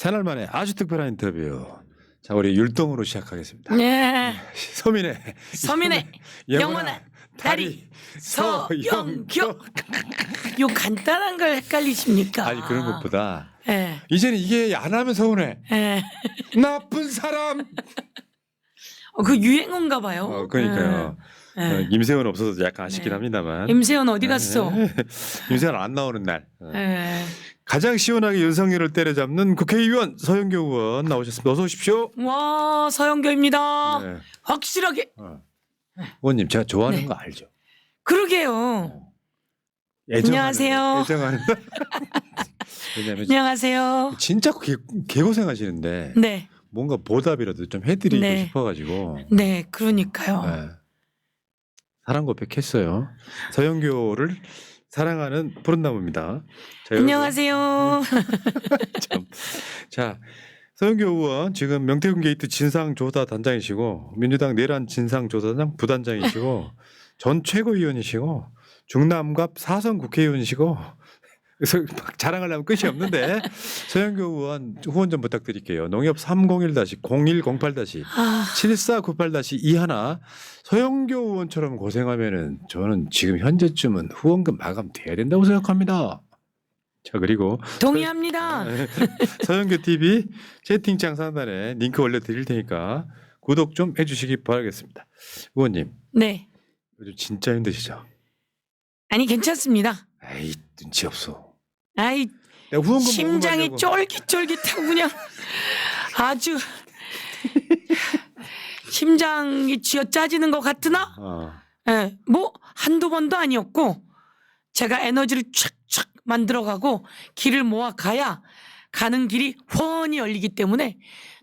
새날 만에 아주 특별한 인터뷰. 자, 우리 율동으로 시작하겠습니다. 네. 서민의 영원한 다리 서영교. 요 간단한 걸 헷갈리십니까? 아니 그런 것보다 예. 이제는 이게 안 하면 서운해. 예. 나쁜 사람. 그 유행어인가 봐요. 그러니까요. 예. 임세원 없어서 약간 아쉽긴 네. 합니다만. 임세원 어디 갔어? 임세원 안 나오는 날. 예. 가장 시원하게 윤석열을 때려잡는 국회의원 서영교 의원 나오셨습니다. 어서 오십시오. 와 서영교입니다. 네. 확실하게. 의원님 제가 좋아하는 네. 거 알죠? 그러게요. 안녕하세요. 애정하는. 왜냐하면 안녕하세요. 진짜 개고생하시는데 네. 뭔가 보답이라도 좀 해드리고 네. 싶어가지고. 네, 그러니까요. 네. 사랑 고백했어요. 서영교를 사랑하는 푸른나무입니다. 자, 안녕하세요. 참. 자, 서영교 의원 지금 명태균 게이트 진상조사 단장이시고 민주당 내란 진상조사장 부단장이시고 전 최고위원이시고 중남갑 4선 국회의원이시고 그래서 막 자랑하려면 끝이 없는데 서영교 의원 후원 좀 부탁드릴게요. 농협 301-0108-7498-21 서영교 의원처럼 고생하면은 저는 지금 현재쯤은 후원금 마감돼야 된다고 생각합니다. 자, 그리고 동의합니다. 서영교 TV 채팅창 상단에 링크 올려드릴 테니까 구독 좀 해주시기 바라겠습니다. 의원님 네. 요즘 진짜 힘드시죠? 아니 괜찮습니다. 에이 눈치 없어. 아이 내가 후원금 심장이 모금하려고. 쫄깃쫄깃하고 그냥 아주 심장이 쥐어 짜지는 것 같으나 예, 뭐 한두 번도 아니었고 제가 에너지를 촥촥 만들어가고 길을 모아 가야 가는 길이 훤히 열리기 때문에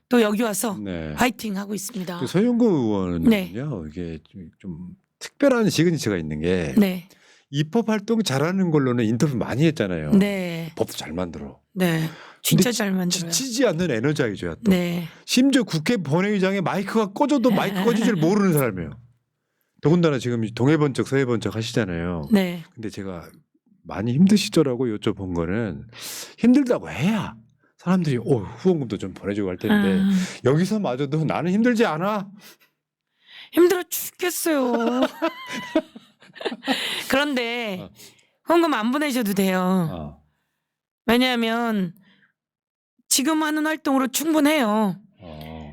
또 여기 와서 네. 화이팅 하고 있습니다. 그 서영교 의원은요 네. 이게 좀 특별한 시그니처가 있는 게 네, 입법 활동 잘하는 걸로는 인터뷰 많이 했잖아요. 네, 법도 잘 만들어. 네, 진짜 근데 잘 만들어요. 지치지 않는 에너자이저야 또. 네, 심지어 국회 본회의장에 마이크가 꺼져도 마이크 꺼질 줄 모르는 사람이에요. 더군다나 지금 동해번쩍 서해번쩍 하시잖아요. 네, 근데 제가 많이 힘드시더라고 여쭤본 거는 힘들다고 해야 사람들이 후원금도 좀 보내주고 할 텐데 여기서마저도 나는 힘들지 않아. 힘들어 죽겠어요. 그런데 후원금 안 보내셔도 돼요. 왜냐하면 지금 하는 활동으로 충분해요.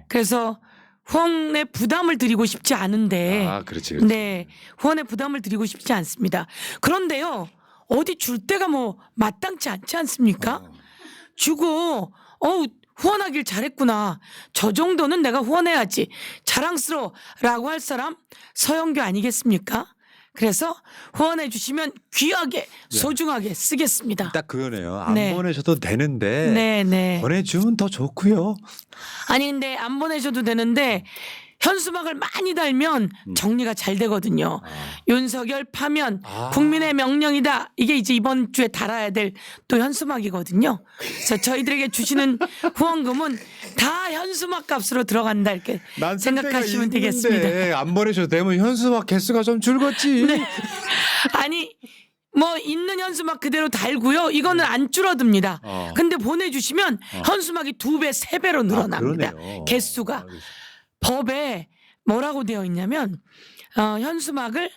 그래서 후원의 부담을 드리고 싶지 않은데 그렇지. 네, 후원의 부담을 드리고 싶지 않습니다. 그런데요, 어디 줄 때가 뭐 마땅치 않지 않습니까? 주고 후원하길 잘했구나. 저 정도는 내가 후원해야지. 자랑스러워라고 할 사람 서영교 아니겠습니까? 그래서 후원해 주시면 귀하게 소중하게 쓰겠습니다. 딱 그거네요. 안 네. 보내셔도 되는데 네. 보내주면 더 좋고요. 아니 근데 안 보내셔도 되는데 현수막을 많이 달면 정리가 잘 되거든요. 윤석열 파면 국민의 명령이다. 이게 이제 이번 주에 달아야 될 또 현수막이거든요. 그래서 저희들에게 주시는 후원금은 다 현수막 값으로 들어간다 이렇게 난 생각하시면 되겠습니다. 안 보내셔도 되면 현수막 개수가 좀 줄겠지. 네. 아니 뭐 있는 현수막 그대로 달고요. 이거는 안 줄어듭니다. 근데 보내주시면 현수막이 2배, 3배로 늘어납니다. 그러네요. 개수가. 알겠습니다. 법에 뭐라고 되어 있냐면 현수막을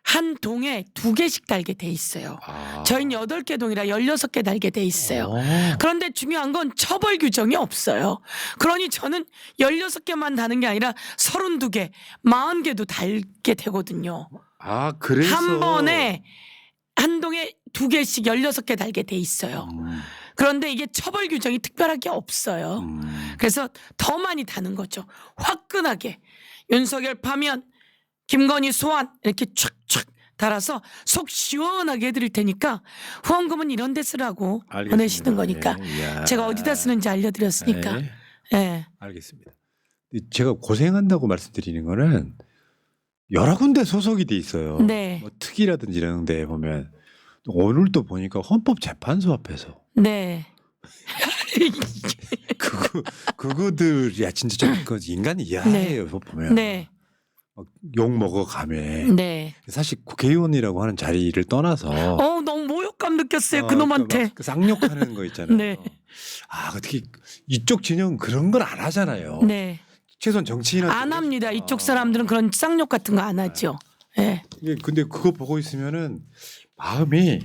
한 동에 2개씩 달게 돼 있어요. 저희는 8개 동이라 16개 달게 돼 있어요. 그런데 중요한 건 처벌 규정이 없어요. 그러니 저는 16개만 다는 게 아니라 32개, 40개도 달게 되거든요. 그래서 한 번에 한 동에 2개씩 16개 달게 돼 있어요. 그런데 이게 처벌 규정이 특별하게 없어요. 그래서 더 많이 다는 거죠. 화끈하게 윤석열 파면 김건희 소환 이렇게 촥촥 달아서 속 시원하게 해드릴 테니까 후원금은 이런 데 쓰라고 알겠습니다. 보내시는 거니까 예. 제가 어디다 쓰는지 알려드렸으니까. 네. 예. 알겠습니다. 제가 고생한다고 말씀드리는 거는 여러 군데 소속이 돼 있어요. 네. 뭐 특위라든지 이런 데 보면 오늘 또 보니까 헌법재판소 앞에서 네. 그거들 진짜 좀 인간이 이해해요. 보면 네. 욕 먹어가며 네. 사실 국회의원이라고 하는 자리를 떠나서 너무 모욕감 느꼈어요. 그놈한테. 그 쌍욕하는 거 있잖아요. 네. 아 어떻게 이쪽 진영 그런 걸 안 하잖아요. 네. 최소한 정치인한테 안 합니다. 이쪽 사람들은 그런 쌍욕 같은 거 안 하죠. 예. 예, 근데 그거 보고 있으면은 마음이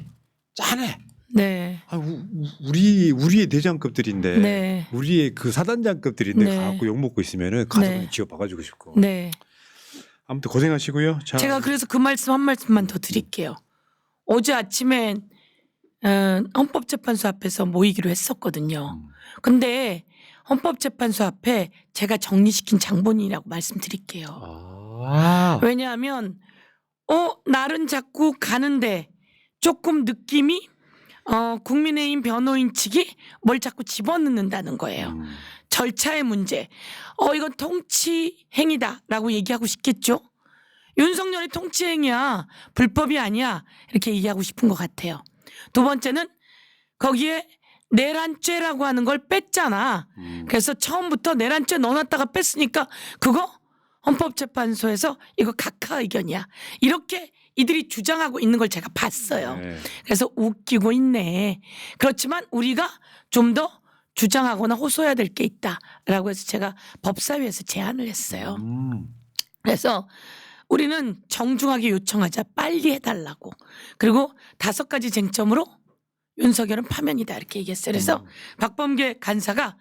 짠해. 네. 아, 우리의 대장급들인데, 네. 우리의 그 사단장급들인데 네. 가갖고 욕 먹고 있으면은 가서 네. 그냥 지어 박아주고 싶고. 네. 아무튼 고생하시고요. 자, 제가 그래서 그 말씀 한 말씀만 더 드릴게요. 어제 아침에 헌법재판소 앞에서 모이기로 했었거든요. 근데 헌법재판소 앞에 제가 정리시킨 장본인이라고 말씀드릴게요. 아, 왜냐하면 날은 자꾸 가는데 조금 느낌이 국민의힘 변호인 측이 뭘 자꾸 집어넣는다는 거예요. 절차의 문제. 이건 통치 행위다라고 얘기하고 싶겠죠. 윤석열의 통치 행위야. 불법이 아니야. 이렇게 얘기하고 싶은 것 같아요. 두 번째는 거기에 내란죄라고 하는 걸 뺐잖아. 그래서 처음부터 내란죄 넣어놨다가 뺐으니까 그거 헌법재판소에서 이거 각하 의견이야. 이렇게 이들이 주장하고 있는 걸 제가 봤어요. 네. 그래서 웃기고 있네. 그렇지만 우리가 좀 더 주장하거나 호소해야 될 게 있다라고 해서 제가 법사위에서 제안을 했어요. 그래서 우리는 정중하게 요청하자. 빨리 해달라고. 그리고 5가지 쟁점으로 윤석열은 파면이다 이렇게 얘기했어요. 그래서 박범계 간사가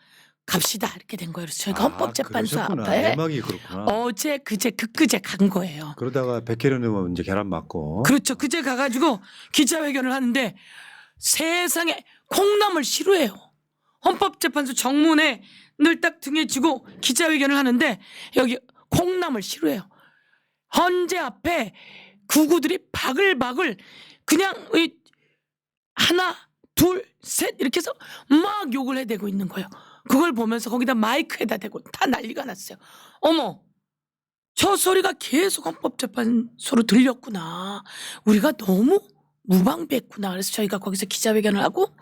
갑시다 이렇게 된 거예요. 그래서 저희가 헌법재판소 앞에 내막이 그렇구나. 어제 그제 그제 간 거예요. 그러다가 백혜련 의원 이제 계란 맞고. 그렇죠. 그제 가가지고 기자회견을 하는데 세상에 콩나물 싫어해요. 헌법재판소 정문에 늘 딱 등에 쥐고 기자회견을 하는데 여기 콩나물 싫어해요. 헌재 앞에 구구들이 바글바글 그냥 하나 둘 셋 이렇게 해서 막 욕을 해대고 있는 거예요. 그걸 보면서 거기다 마이크에다 대고 다 난리가 났어요. 어머 저 소리가 계속 헌법재판소로 들렸구나. 우리가 너무 무방비했구나. 그래서 저희가 거기서 기자회견을 하고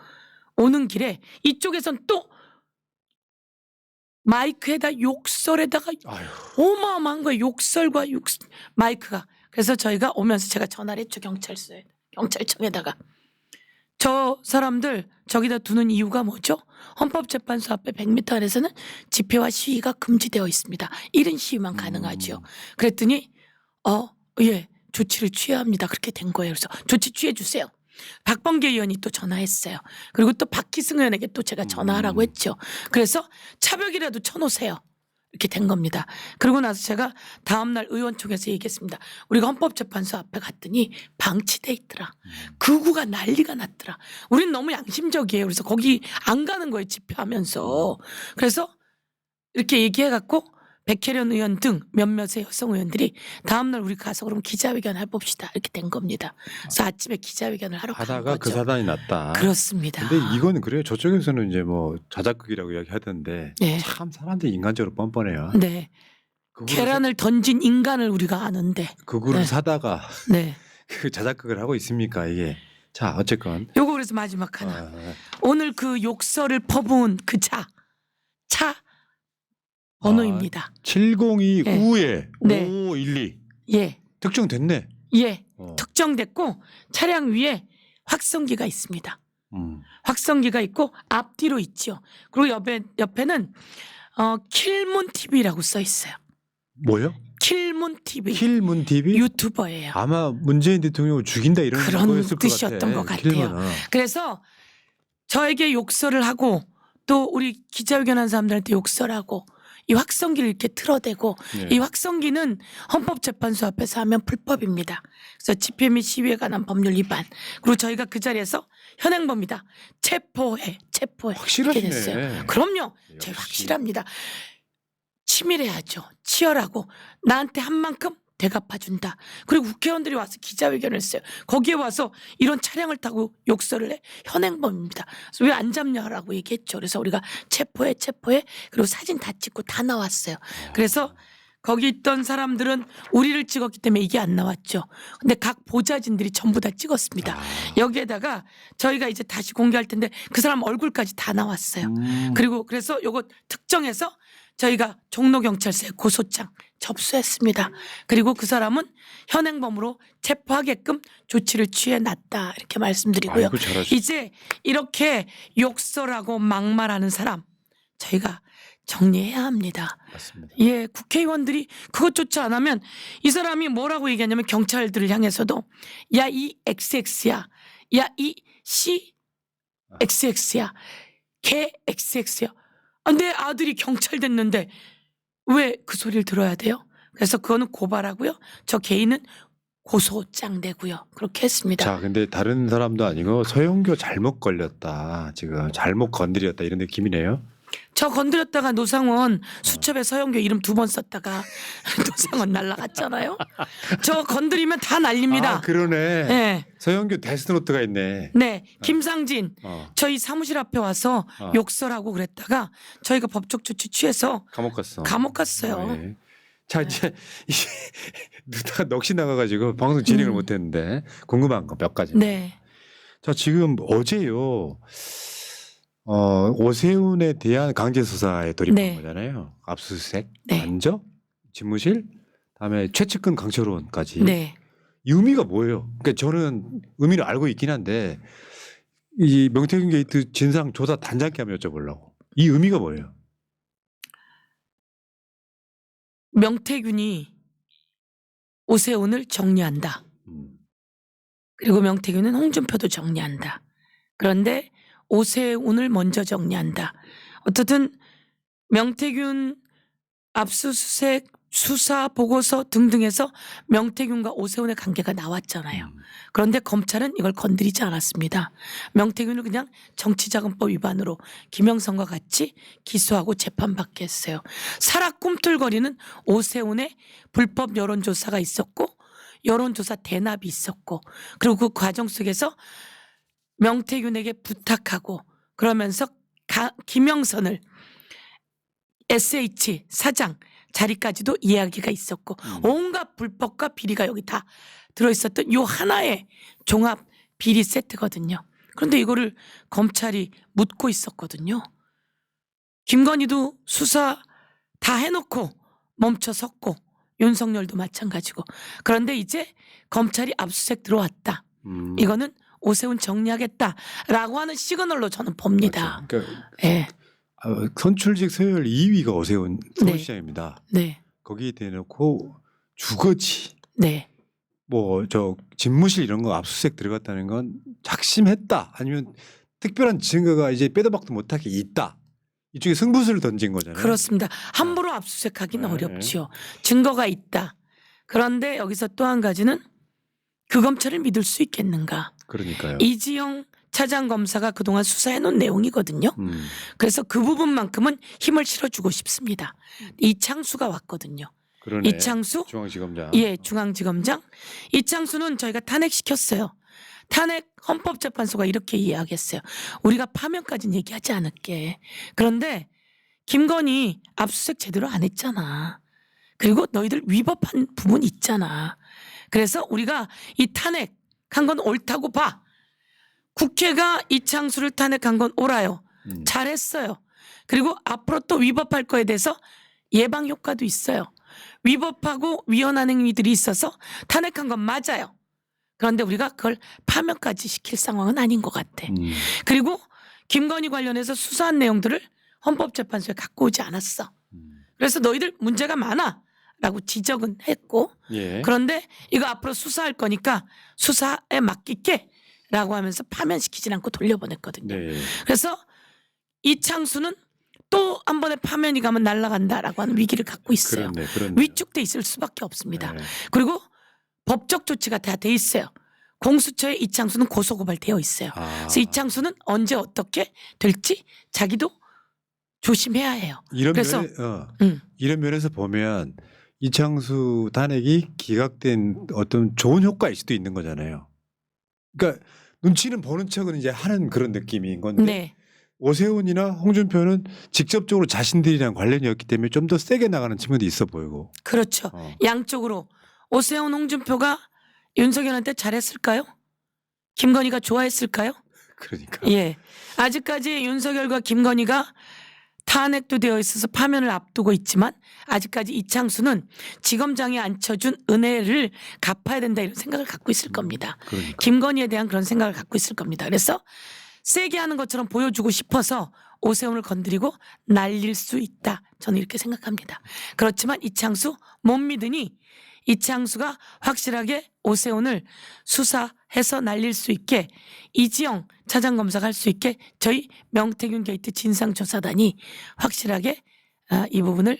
오는 길에 이쪽에선 또 마이크에다 욕설에다가 아유. 어마어마한 거예요. 욕설과 마이크가. 그래서 저희가 오면서 제가 전화를 했죠. 경찰청에다가. 저 사람들 저기다 두는 이유가 뭐죠? 헌법재판소 앞에 100m 안에서는 집회와 시위가 금지되어 있습니다. 이런 시위만 가능하죠. 그랬더니 예 조치를 취해야 합니다. 그렇게 된 거예요. 그래서 조치 취해 주세요. 박범계 의원이 또 전화했어요. 그리고 또 박희승 의원에게 또 제가 전화하라고 했죠. 그래서 차벽이라도 쳐놓으세요. 이렇게 된 겁니다. 그러고 나서 제가 다음날 의원총회에서 얘기했습니다. 우리가 헌법재판소 앞에 갔더니 방치돼 있더라. 극우가 난리가 났더라. 우린 너무 양심적이에요. 그래서 거기 안 가는 거예요. 집회하면서. 그래서 이렇게 얘기해갖고 백혜련 의원 등 몇몇의 여성 의원들이 다음날 우리 가서 그럼 기자회견 해봅시다. 이렇게 된 겁니다. 그래서 아침에 기자회견을 하러 간 하다가 거죠. 그 사단이 났다. 그렇습니다. 근데 이거는 그래요. 저쪽에서는 이제 뭐 자작극이라고 이야기하던데 네. 참 사람들이 인간적으로 뻔뻔해요. 네. 그거를 계란을 던진 인간을 우리가 아는데. 그거를 네. 사다가 네. 그 자작극을 하고 있습니까 이게. 자 어쨌건 요거 그래서 마지막 하나. 아, 오늘 그 욕설을 퍼부은 그 차 번호입니다. 702 네. 우에 네. 512 예. 특정됐네. 예. 어. 특정됐고 차량 위에 확성기가 있습니다. 음. 확성기가 있고 앞뒤로 있죠. 그리고 옆에는 킬문 TV라고 써 있어요. 뭐요? 킬문 TV. 킬문 TV? 유튜버예요. 아마 문재인 대통령을 죽인다 이런 그런 거였을 것 뜻이었던 것 같아요. 킬문은. 그래서 저에게 욕설을 하고 또 우리 기자회견한 사람들한테 욕설하고 이 확성기를 이렇게 틀어대고 네. 이 확성기는 헌법재판소 앞에서 하면 불법입니다. 그래서 집회 및 시위에 관한 법률 위반. 그리고 저희가 그 자리에서 현행범이다. 체포해. 이렇게 확실하시네. 됐어요. 그럼요. 제가 역시. 확실합니다. 치밀해야죠. 치열하고 나한테 한 만큼 대갚아준다. 그리고 국회의원들이 와서 기자회견을 했어요. 거기에 와서 이런 차량을 타고 욕설을 해. 현행범입니다. 그래서 왜 안 잡냐라고 얘기했죠. 그래서 우리가 체포해. 그리고 사진 다 찍고 다 나왔어요. 그래서 거기 있던 사람들은 우리를 찍었기 때문에 이게 안 나왔죠. 근데 각 보좌진들이 전부 다 찍었습니다. 여기에다가 저희가 이제 다시 공개할 텐데 그 사람 얼굴까지 다 나왔어요. 그리고 그래서 요거 특정해서 저희가 종로경찰서에 고소장 접수했습니다. 그리고 그 사람은 현행범으로 체포하게끔 조치를 취해놨다 이렇게 말씀드리고요. 아이고, 잘하셨. 이제 이렇게 욕설하고 막말하는 사람 저희가 정리해야 합니다. 맞습니다. 예, 국회의원들이 그것조차 안 하면 이 사람이 뭐라고 얘기하냐면 경찰들을 향해서도 야 이 XX야, 야 이 C XX야, 개 XX야. 아, 내 아들이 경찰 됐는데 왜 그 소리를 들어야 돼요? 그래서 그거는 고발하고요. 저 개인은 고소장 내고요. 그렇게 했습니다. 자, 근데 다른 사람도 아니고 서영교 잘못 걸렸다. 지금 잘못 건드렸다 이런 느낌이네요. 저 건드렸다가 노상원 수첩에 서영교 이름 2번 썼다가 노상원 날라갔잖아요. 저 건드리면 다 날립니다. 아, 그러네. 네. 서영교 데스노트가 있네. 네, 김상진 어, 저희 사무실 앞에 와서 어. 욕설하고 그랬다가 저희가 법적 조치 취해서 감옥 갔어. 감옥 갔어요. 예. 자, 이제 이게 누다가 넋이 나가가지고 방송 진행을 못했는데 궁금한 거 몇 가지. 네, 자, 지금 어제요. 오세훈에 대한 강제 수사에 돌입한 네. 거잖아요. 압수수색, 네. 간접, 집무실, 다음에 최측근 강철원까지. 네. 이 의미가 뭐예요? 그러니까 저는 의미를 알고 있긴 한데 이 명태균 게이트 진상 조사 단장께 한번 여쭤보려고. 이 의미가 뭐예요? 명태균이 오세훈을 정리한다. 그리고 명태균은 홍준표도 정리한다. 그런데 오세훈을 먼저 정리한다. 어쨌든 명태균 압수수색 수사 보고서 등등에서 명태균과 오세훈의 관계가 나왔잖아요. 그런데 검찰은 이걸 건드리지 않았습니다. 명태균을 그냥 정치자금법 위반으로 김영선과 같이 기소하고 재판받게 했어요. 살아 꿈틀거리는 오세훈의 불법 여론조사가 있었고 여론조사 대납이 있었고 그리고 그 과정 속에서 명태균에게 부탁하고 그러면서 김영선을 SH 사장 자리까지도 이야기가 있었고 온갖 불법과 비리가 여기 다 들어있었던 요 하나의 종합 비리 세트거든요. 그런데 이거를 검찰이 묻고 있었거든요. 김건희도 수사 다 해놓고 멈춰섰고 윤석열도 마찬가지고 그런데 이제 검찰이 압수수색 들어왔다. 이거는 오세훈 정리하겠다라고 하는 시그널로 저는 봅니다. 맞죠. 그러니까 예. 선출직 서열 2위가 오세훈 서울시장입니다. 네. 거기에 대놓고 주거지 네. 뭐 저 집무실 이런 거 압수수색 들어갔다는 건 작심했다 아니면 특별한 증거가 이제 빼도 박도 못하게 있다. 이쪽에 승부수를 던진 거잖아요. 그렇습니다. 함부로 압수수색하기는 네. 어렵지요. 증거가 있다. 그런데 여기서 또 한 가지는 그 검찰을 믿을 수 있겠는가. 그러니까요. 이지영 차장검사가 그동안 수사해놓은 내용이거든요. 그래서 그 부분만큼은 힘을 실어주고 싶습니다. 이창수가 왔거든요. 그러네. 이창수 중앙지검장. 예, 중앙지검장. 이창수는 저희가 탄핵시켰어요. 탄핵 헌법재판소가 이렇게 이야기했어요. 우리가 파면까지는 얘기하지 않을게. 그런데 김건희 압수수색 제대로 안 했잖아. 그리고 너희들 위법한 부분 있잖아. 그래서 우리가 이 탄핵한 건 옳다고 봐. 국회가 이창수를 탄핵한 건 옳아요. 잘했어요. 그리고 앞으로 또 위법할 거에 대해서 예방 효과도 있어요. 위법하고 위헌한 행위들이 있어서 탄핵한 건 맞아요. 그런데 우리가 그걸 파면까지 시킬 상황은 아닌 것 같아. 그리고 김건희 관련해서 수사한 내용들을 헌법재판소에 갖고 오지 않았어. 그래서 너희들 문제가 많아 라고 지적은 했고 예. 그런데 이거 앞으로 수사할 거니까 수사에 맡길게 라고 하면서 파면시키진 않고 돌려보냈거든요. 네. 그래서 이창수는 또 한 번에 파면이 가면 날아간다라고 하는 위기를 갖고 있어요. 그렇네. 위축돼 있을 수밖에 없습니다. 네. 그리고 법적 조치가 다 돼 있어요. 공수처에 이창수는 고소고발되어 있어요. 그래서 이창수는 언제 어떻게 될지 자기도 조심해야 해요. 이런 그래서 이런 면에서 보면 이창수 탄핵이 기각된 어떤 좋은 효과일 수도 있는 거잖아요. 그러니까 눈치는 보는 척은 이제 하는 그런 느낌인 건데 네. 오세훈이나 홍준표는 직접적으로 자신들이랑 관련이었기 때문에 좀 더 세게 나가는 측면도 있어 보이고. 그렇죠. 양쪽으로 오세훈 홍준표가 윤석열한테 잘했을까요? 김건희가 좋아했을까요? 그러니까. 예. 아직까지 윤석열과 김건희가 탄핵도 되어 있어서 파면을 앞두고 있지만 아직까지 이창수는 지검장이 안쳐준 은혜를 갚아야 된다 이런 생각을 갖고 있을 겁니다. 그러니까. 김건희에 대한 그런 생각을 갖고 있을 겁니다. 그래서 세게 하는 것처럼 보여주고 싶어서 오세훈을 건드리고 날릴 수 있다. 저는 이렇게 생각합니다. 그렇지만 이창수 못 믿으니 이창수가 확실하게 오세훈을 수사해서 날릴 수 있게 이지영 차장검사가 할 수 있게 저희 명태균 게이트 진상조사단이 확실하게 이 부분을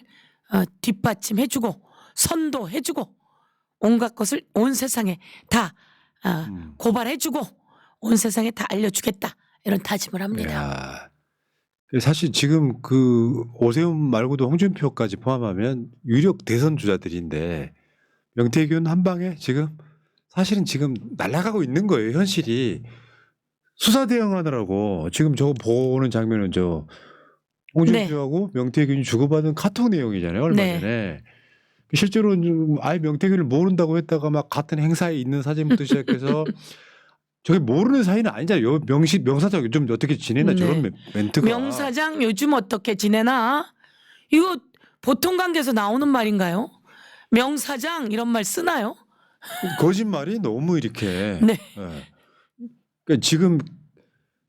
뒷받침해주고 선도해주고 온갖 것을 온 세상에 다 고발해주고 온 세상에 다 알려주겠다 이런 다짐을 합니다. 야. 사실 지금 그 오세훈 말고도 홍준표까지 포함하면 유력 대선 주자들인데 명태균 한 방에 지금 사실은 지금 날아가고 있는 거예요. 현실이 수사 대응하느라고 지금 저거 보는 장면은 저 홍준표하고 명태균이 주고받은 카톡 내용이잖아요. 얼마 네. 전에 실제로는 좀 아예 명태균을 모른다고 했다가 막 같은 행사에 있는 사진부터 시작해서 저게 모르는 사이는 아니잖아요. 명사장 요즘 어떻게 지내나 저런 네. 멘트가. 명사장 요즘 어떻게 지내나? 이거 보통 관계에서 나오는 말인가요? 명사장 이런 말 쓰나요? 거짓말이 너무 이렇게. 네. 예. 그러니까 지금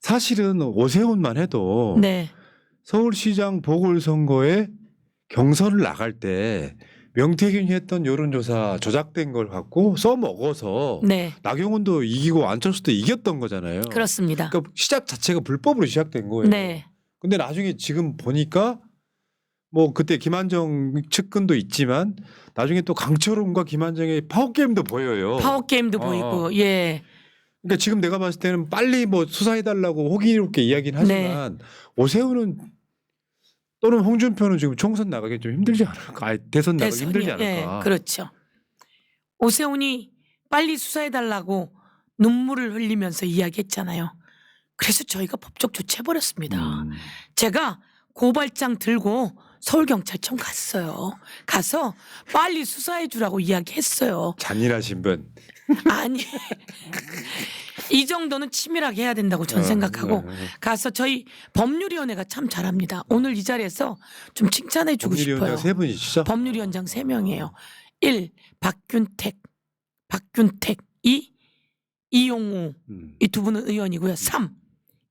사실은 오세훈만 해도 네. 서울시장 보궐선거에 경선을 나갈 때 명태균이 했던 여론조사 조작된 걸 갖고 써먹어서 네. 나경원도 이기고 안철수도 이겼던 거잖아요. 그렇습니다. 그러니까 시작 자체가 불법으로 시작된 거예요. 네. 근데 나중에 지금 보니까 뭐 그때 김한정 측근도 있지만 나중에 또 강철훈과 김한정의 파워게임도 보여요. 파워게임도 보이고 예. 그러니까 지금 내가 봤을 때는 빨리 뭐 수사해달라고 호기롭게 이야기는 하지만 오세훈은 또는 홍준표는 지금 총선 나가기 좀 힘들지 않을까? 아니, 대선 나가기 힘들지 않을까? 예, 그렇죠. 오세훈이 빨리 수사해달라고 눈물을 흘리면서 이야기했잖아요. 그래서 저희가 법적 조치해버렸습니다. 제가 고발장 들고 서울경찰청 갔어요. 가서 빨리 수사해주라고 이야기했어요. 잔인하신 분. 아니 이 정도는 치밀하게 해야 된다고 전 생각하고 가서 저희 법률위원회가 참 잘합니다. 오늘 이 자리에서 좀 칭찬해주고 싶어요. 법률위원장 세 분이시죠? 법률위원장 3명이에요. 1. 박균택 2. 이용우 이 두 분은 의원이고요. 3.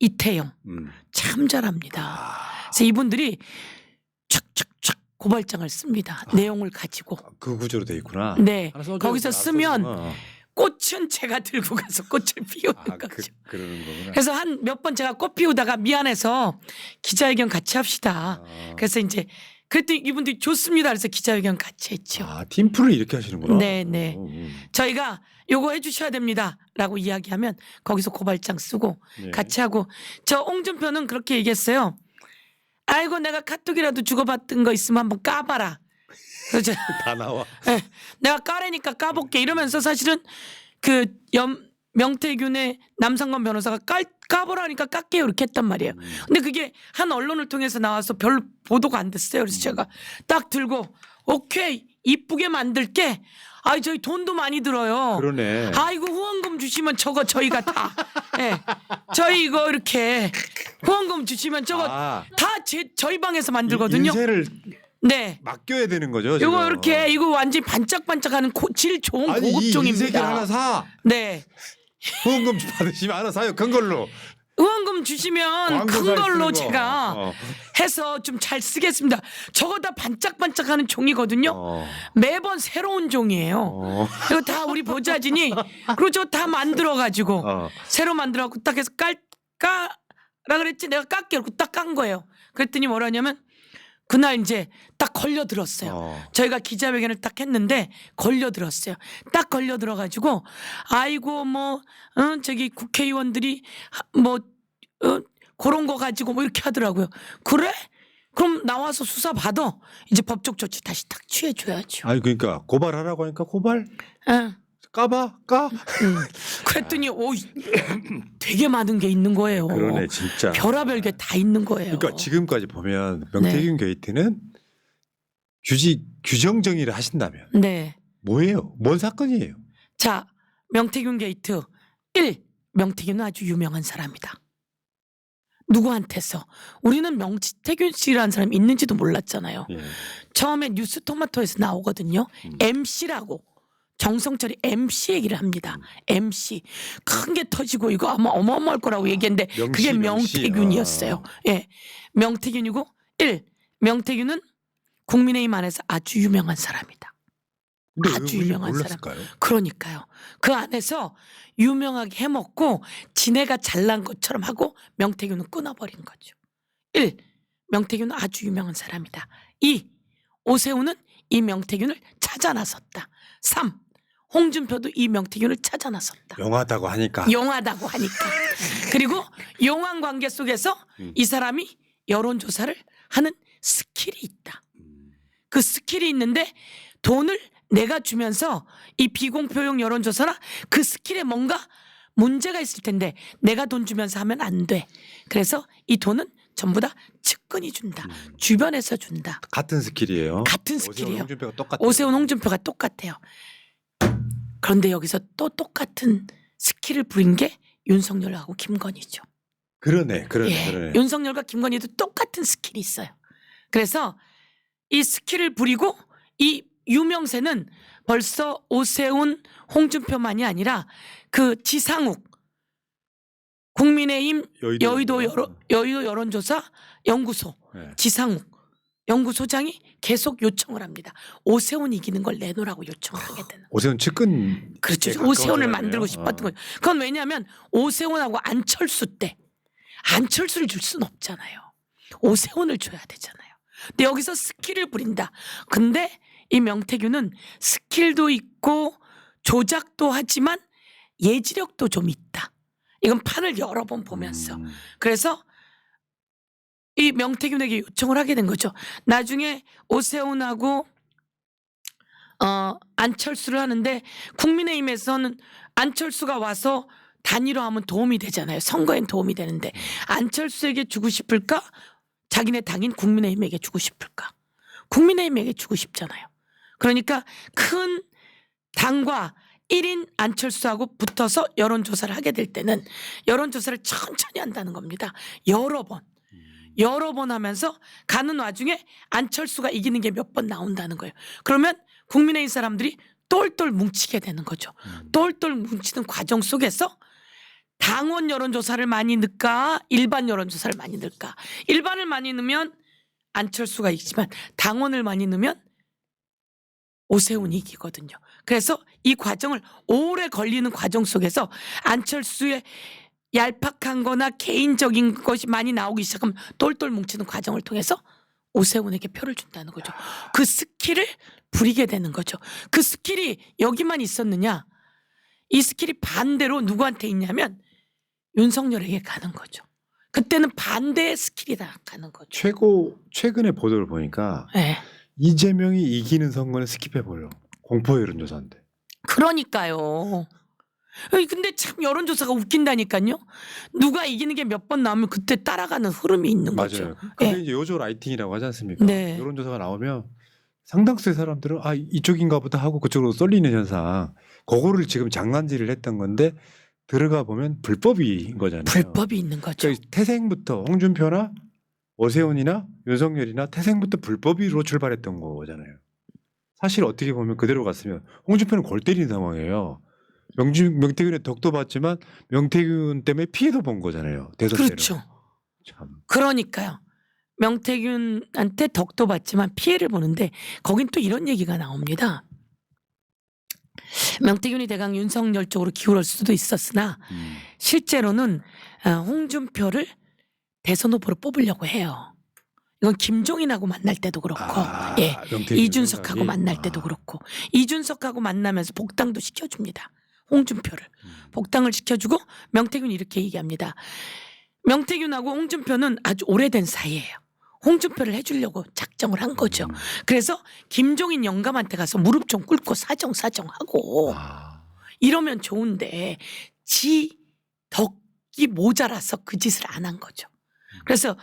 이태영 참 잘합니다. 그래서 이분들이 촥촥촥 고발장을 씁니다. 내용을 가지고. 그 구조로 돼 있구나. 네. 하나 써줘야지. 거기서 안 쓰면 써주면. 꽃은 제가 들고 가서 꽃을 피우는 거죠. 그러는 거구나. 그래서 한 몇 번 제가 꽃 피우다가 미안해서 기자회견 같이 합시다. 그래서 이제 그랬더니 이분들이 좋습니다. 그래서 기자회견 같이 했죠. 팀플을 이렇게 하시는구나. 네, 네. 저희가 요거 해주셔야 됩니다라고 이야기하면 거기서 고발장 쓰고 네. 같이 하고 저 홍준표는 그렇게 얘기했어요. 아이고 내가 카톡이라도 주고받은 거 있으면 한번 까봐라. 그래서 다 나와. 네, 내가 까래니까 까볼게 이러면서 사실은 그 명태균의 남상권 변호사가 까보라니까 깎게요 이렇게 했단 말이에요. 근데 그게 한 언론을 통해서 나와서 별 보도가 안 됐어요. 그래서 제가 딱 들고 오케이 이쁘게 만들게. 아이 저희 돈도 많이 들어요. 그러네. 아이고 후원금 주시면 저거 저희가 다 예. 저희 이거 이렇게 후원금 주시면 저거 다 저희 방에서 만들거든요. 인쇄를 네. 맡겨야 되는 거죠. 지금. 이거 이렇게 이거 완전 히 반짝반짝하는 질 좋은 아니 고급 이 종입니다. 인쇄기를 하나 사. 네. 후원금 받으시면 하나 사요. 큰 걸로. 후원금 주시면 광고사에 큰 걸로 쓰는 거. 제가 해서 좀 잘 쓰겠습니다. 저거 다 반짝반짝하는 종이거든요. 매번 새로운 종이에요. 이거 다 우리 보좌진이 그리고 저 다 만들어 가지고 새로 만들어 갖고 딱 해서 까라 그랬지. 내가 깎게 그러고 딱 깐 거예요. 그랬더니 뭐라냐면 그날 이제 딱 걸려들었어요. 저희가 기자회견을 딱 했는데 걸려들었어요. 딱 걸려들어가지고 아이고 뭐 저기 국회의원들이 뭐 그런 거 가지고 뭐 이렇게 하더라고요. 그래? 그럼 나와서 수사 받아. 이제 법적 조치 다시 딱 취해줘야죠. 아니 그러니까 고발하라고 하니까 고발. 응. 까봐 까. 그랬더니 오 되게 많은 게 있는 거예요. 그러네 진짜. 별의별 게 다 있는 거예요. 그러니까 지금까지 보면 명태균 게이트는 규정 정의를 하신다면 네. 뭐예요? 뭔 사건이에요? 자, 명태균 게이트 1. 명태균은 아주 유명한 사람이다. 누구한테서 우리는 명태균 씨라는 사람이 있는지도 몰랐잖아요. 예. 처음에 뉴스토마토에서 나오거든요. MC라고 정성철이 MC 얘기를 합니다. MC 큰 게 터지고 이거 아마 어마어마할 거라고 얘기했는데 그게 명태균이었어요. 예, 명태균이고 1. 명태균은 국민의힘 안에서 아주 유명한 사람이다. 근데 아주 왜 유명한 몰랐을까요? 그러니까요. 그 안에서 유명하게 해먹고 지네가 잘난 것처럼 하고 명태균은 끊어버린 거죠. 1. 명태균은 아주 유명한 사람이다. 2. 오세훈은 이 명태균을 찾아 나섰다. 3. 홍준표도 이 명태균을 찾아 나섰다. 영하다고 하니까. 용하다고 하니까. 그리고 용한 관계 속에서 이 사람이 여론조사를 하는 스킬이 있다. 그 스킬이 있는데 돈을 내가 주면서 이 비공표용 여론조사나 그 스킬에 뭔가 문제가 있을 텐데 내가 돈 주면서 하면 안 돼. 그래서 이 돈은 전부 다 측근이 준다. 주변에서 준다. 같은 스킬이에요. 같은 오세훈 스킬이에요. 홍준표가 똑같아요. 오세훈 홍준표가 똑같아요. 그런데 여기서 또 똑같은 스킬을 부린 게 윤석열하고 김건희죠. 그러네. 예, 윤석열과 김건희도 똑같은 스킬이 있어요. 그래서 이 스킬을 부리고 이 유명세는 벌써 오세훈, 홍준표만이 아니라 그 지상욱 국민의힘 여의도 여론조사 연구소 네. 지상욱 연구소장이 계속 요청을 합니다. 오세훈 이기는 걸 내놓으라고 요청을 하게 되는. 오세훈 측근. 그렇죠. 오세훈을 만들고 싶었던 거죠. 그건 왜냐하면 오세훈하고 안철수 때 안철수를 줄 수는 없잖아요. 오세훈을 줘야 되잖아요. 근데 여기서 스킬을 부린다. 근데 이 명태균은 스킬도 있고 조작도 하지만 예지력도 좀 있다. 이건 판을 여러 번 보면서. 그래서 이 명태균에게 요청을 하게 된 거죠. 나중에 오세훈하고 안철수를 하는데 국민의힘에서는 안철수가 와서 단일화하면 도움이 되잖아요. 선거엔 도움이 되는데 안철수에게 주고 싶을까? 자기네 당인 국민의힘에게 주고 싶을까? 국민의힘에게 주고 싶잖아요. 그러니까 큰 당과 1인 안철수하고 붙어서 여론조사를 하게 될 때는 여론조사를 천천히 한다는 겁니다. 여러 번 하면서 가는 와중에 안철수가 이기는 게 몇 번 나온다는 거예요. 그러면 국민의힘 사람들이 똘똘 뭉치게 되는 거죠. 똘똘 뭉치는 과정 속에서 당원 여론조사를 많이 넣을까 일반 여론조사를 많이 넣을까. 일반을 많이 넣으면 안철수가 이기지만 당원을 많이 넣으면 오세훈이 이기거든요. 그래서 이 과정을 오래 걸리는 과정 속에서 안철수의 얄팍한 거나 개인적인 것이 많이 나오기 시작하면 똘똘 뭉치는 과정을 통해서 오세훈에게 표를 준다는 거죠. 그 스킬을 부리게 되는 거죠. 그 스킬이 여기만 있었느냐. 이 스킬이 반대로 누구한테 있냐면 윤석열에게 가는 거죠. 그때는 반대의 스킬이다 가는 거죠. 최근의 보도를 보니까 네. 이재명이 이기는 선거는 스킵해버려. 공포 여론조사인데. 그러니까요. 근데 참 여론조사가 웃긴다니까요. 누가 이기는 게 몇 번 나오면 그때 따라가는 흐름이 있는 거죠. 맞아요. 그게 네. 이제 요조 라이팅이라고 하지 않습니까? 네. 여론조사가 나오면 상당수의 사람들은 아 이쪽인가 보다 하고 그쪽으로 쏠리는 현상. 그거를 지금 장난질을 했던 건데 들어가 보면 불법인 거잖아요. 불법이 있는 거죠. 그러니까 태생부터 홍준표나 오세훈이나 윤석열이나 태생부터 불법으로 출발했던 거잖아요. 사실 어떻게 보면 그대로 갔으면 홍준표는 골 때리는 상황이에요. 명태균의 덕도 봤지만 명태균 때문에 피해도 본 거잖아요. 대선 때는. 그렇죠. 참. 그러니까요. 명태균한테 덕도 받지만 피해를 보는데 거긴 또 이런 얘기가 나옵니다. 명태균이 대강 윤석열 쪽으로 기울을 수도 있었으나 실제로는 홍준표를 대선 후보로 뽑으려고 해요. 이건 김종인하고 만날 때도 그렇고 예, 이준석하고 만날 때도 그렇고 이준석하고 만나면서 복당도 시켜줍니다. 홍준표를 복당을 시켜주고 명태균이 이렇게 얘기합니다. 명태균하고 홍준표는 아주 오래된 사이예요. 홍준표를 해주려고 작정을 한 거죠. 그래서 김종인 영감한테 가서 무릎 좀 꿇고 사정하고 이러면 좋은데 지 덕이 모자라서 그 짓을 안 한 거죠. 그래서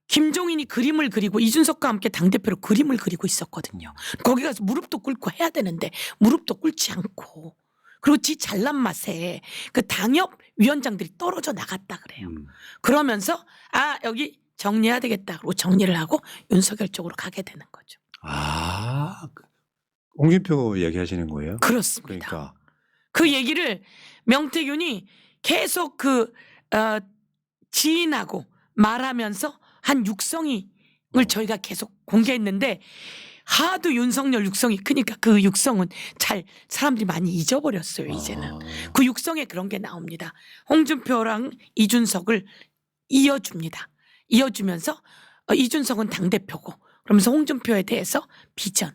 김종인이 그림을 그리고 이준석과 함께 당대표로 그림을 그리고 있었거든요. 거기 가서 무릎도 꿇고 해야 되는데 무릎도 꿇지 않고 그리고 지 잘난 맛에 그 당협 위원장들이 떨어져 나갔다 그래요. 그러면서 여기 정리해야 되겠다. 그리고 정리를 하고 윤석열 쪽으로 가게 되는 거죠. 홍준표 얘기하시는 거예요? 그렇습니다. 그러니까 그 얘기를 명태균이 계속 지인하고 말하면서 한 육성이를 저희가 계속 공개했는데 하도 윤석열 육성이 크니까 그 육성은 잘 사람들이 많이 잊어버렸어요. 이제는 그 육성에 그런 게 나옵니다. 홍준표랑 이준석을 이어줍니다. 이어주면서 이준석은 당대표고 그러면서 홍준표에 대해서 비전,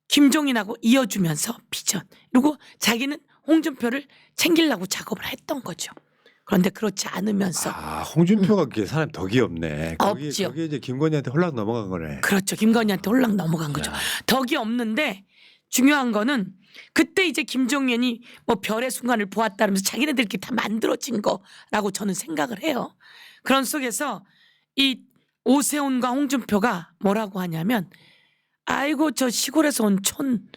김종인하고 이어주면서 비전, 그리고 자기는 홍준표를 챙기려고 작업을 했던 거죠. 그런데 그렇지 않으면서 홍준표가 그게 사람 덕이 없네. 없죠. 거기에 이제 김건희한테 홀락 넘어간 거네. 그렇죠. 김건희한테 홀랑 넘어간 거죠. 덕이 없는데 중요한 거는 그때 이제 김종인이 뭐 별의 순간을 보았다면서 자기네들끼리 다 만들어진 거라고 저는 생각을 해요. 그런 속에서 이 오세훈과 홍준표가 뭐라고 하냐면 아이고 저 시골에서 온 촌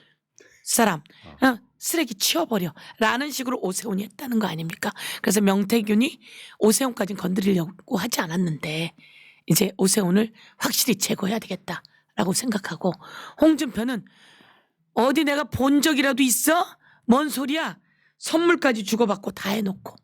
사람 쓰레기 치워버려 라는 식으로 오세훈이 했다는 거 아닙니까? 그래서 명태균이 오세훈까지는 건드리려고 하지 않았는데 이제 오세훈을 확실히 제거해야 되겠다라고 생각하고 홍준표는 어디 내가 본 적이라도 있어? 뭔 소리야? 선물까지 주고받고 다 해놓고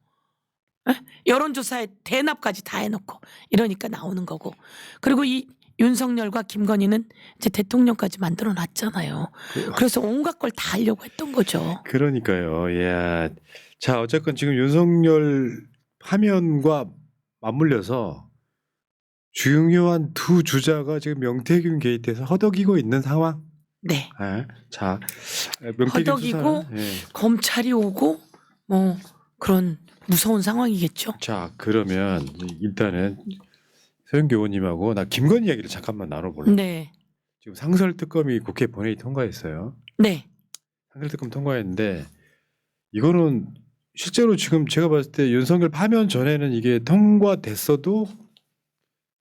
여론조사에 대납까지 다 해놓고 이러니까 나오는 거고 그리고 이 윤석열과 김건희는 이제 대통령까지 만들어 놨잖아요. 그래서 온갖 걸 다 하려고 했던 거죠. 그러니까요. 예. 자, 어쨌건 지금 윤석열 파면과 맞물려서 중요한 두 주자가 지금 명태균 게이트에서 허덕이고 있는 상황. 네. 자, 명태균 허덕이고 수사는, 검찰이 오고 뭐 그런 무서운 상황이겠죠. 자, 그러면 일단은 서영교 의원님하고 나 김건희 이야기를 잠깐만 나눠볼래. 네. 지금 상설특검이 국회 본회의 통과했어요. 네. 상설특검 통과했는데 이거는 실제로 지금 제가 봤을 때 윤석열 파면 전에는 이게 통과됐어도